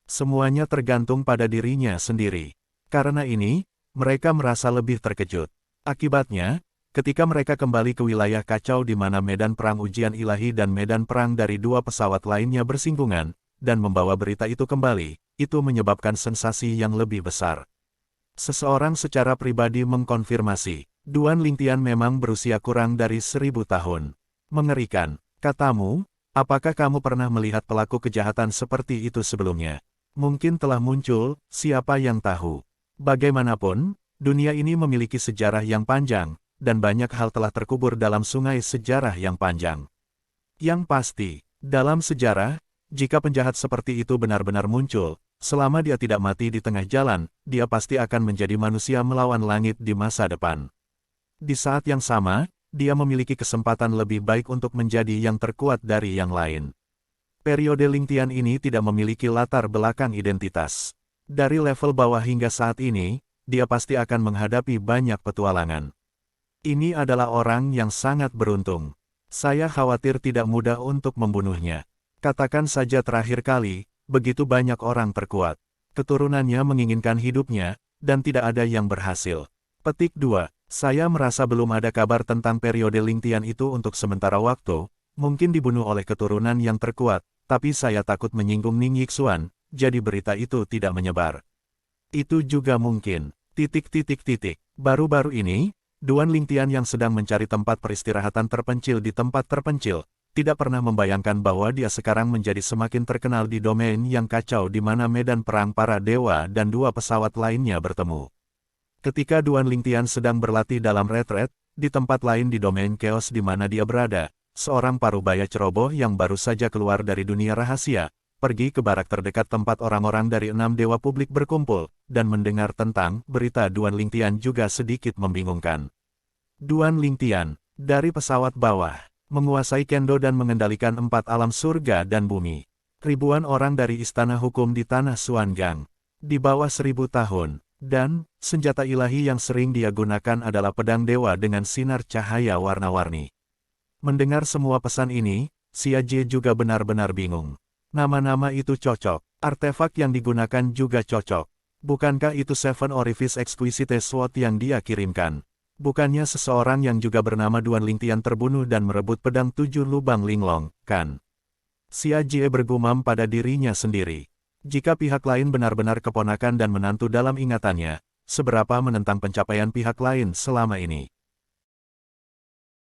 Semuanya tergantung pada dirinya sendiri. Karena ini, mereka merasa lebih terkejut. Akibatnya, ketika mereka kembali ke wilayah kacau di mana medan perang ujian ilahi dan medan perang dari dua pesawat lainnya bersinggungan, dan membawa berita itu kembali, itu menyebabkan sensasi yang lebih besar. Seseorang secara pribadi mengkonfirmasi, Duan Lingtian memang berusia kurang dari 1000 tahun. Mengerikan, katamu, apakah kamu pernah melihat pelaku kejahatan seperti itu sebelumnya? Mungkin telah muncul, siapa yang tahu. Bagaimanapun, dunia ini memiliki sejarah yang panjang, dan banyak hal telah terkubur dalam sungai sejarah yang panjang. Yang pasti, dalam sejarah, jika penjahat seperti itu benar-benar muncul, selama dia tidak mati di tengah jalan, dia pasti akan menjadi manusia melawan langit di masa depan. Di saat yang sama, dia memiliki kesempatan lebih baik untuk menjadi yang terkuat dari yang lain. Periode Lingtian ini tidak memiliki latar belakang identitas. Dari level bawah hingga saat ini, dia pasti akan menghadapi banyak petualangan. Ini adalah orang yang sangat beruntung. Saya khawatir tidak mudah untuk membunuhnya. Katakan saja terakhir kali, begitu banyak orang terkuat. Keturunannya menginginkan hidupnya, dan tidak ada yang berhasil. Petik 2. Saya merasa belum ada kabar tentang periode Lingtian itu untuk sementara waktu, mungkin dibunuh oleh keturunan yang terkuat, tapi saya takut menyinggung Ning Yixuan, jadi berita itu tidak menyebar. Itu juga mungkin. Baru-baru ini, Duan Lingtian yang sedang mencari tempat peristirahatan terpencil di tempat terpencil, tidak pernah membayangkan bahwa dia sekarang menjadi semakin terkenal di domain yang kacau di mana medan perang para dewa dan 2 pesawat lainnya bertemu. Ketika Duan Lingtian sedang berlatih dalam retret, di tempat lain di domain chaos di mana dia berada, seorang parubaya ceroboh yang baru saja keluar dari dunia rahasia, pergi ke barak terdekat tempat orang-orang dari 6 dewa publik berkumpul, dan mendengar tentang berita Duan Lingtian juga sedikit membingungkan. Duan Lingtian, dari pesawat bawah, menguasai kendo dan mengendalikan 4 alam surga dan bumi. Ribuan orang dari istana hukum di tanah Xuangang, di bawah 1000 tahun, dan senjata ilahi yang sering dia gunakan adalah pedang dewa dengan sinar cahaya warna-warni. Mendengar semua pesan ini, Xia Jie juga benar-benar bingung. Nama-nama itu cocok, artefak yang digunakan juga cocok. Bukankah itu Seven Orifice Exquisite Sword yang dia kirimkan? Bukannya seseorang yang juga bernama Duan Lingtian terbunuh dan merebut pedang 7 lubang linglong, kan? Xia Jie bergumam pada dirinya sendiri. Jika pihak lain benar-benar keponakan dan menantu dalam ingatannya, seberapa menentang pencapaian pihak lain selama ini?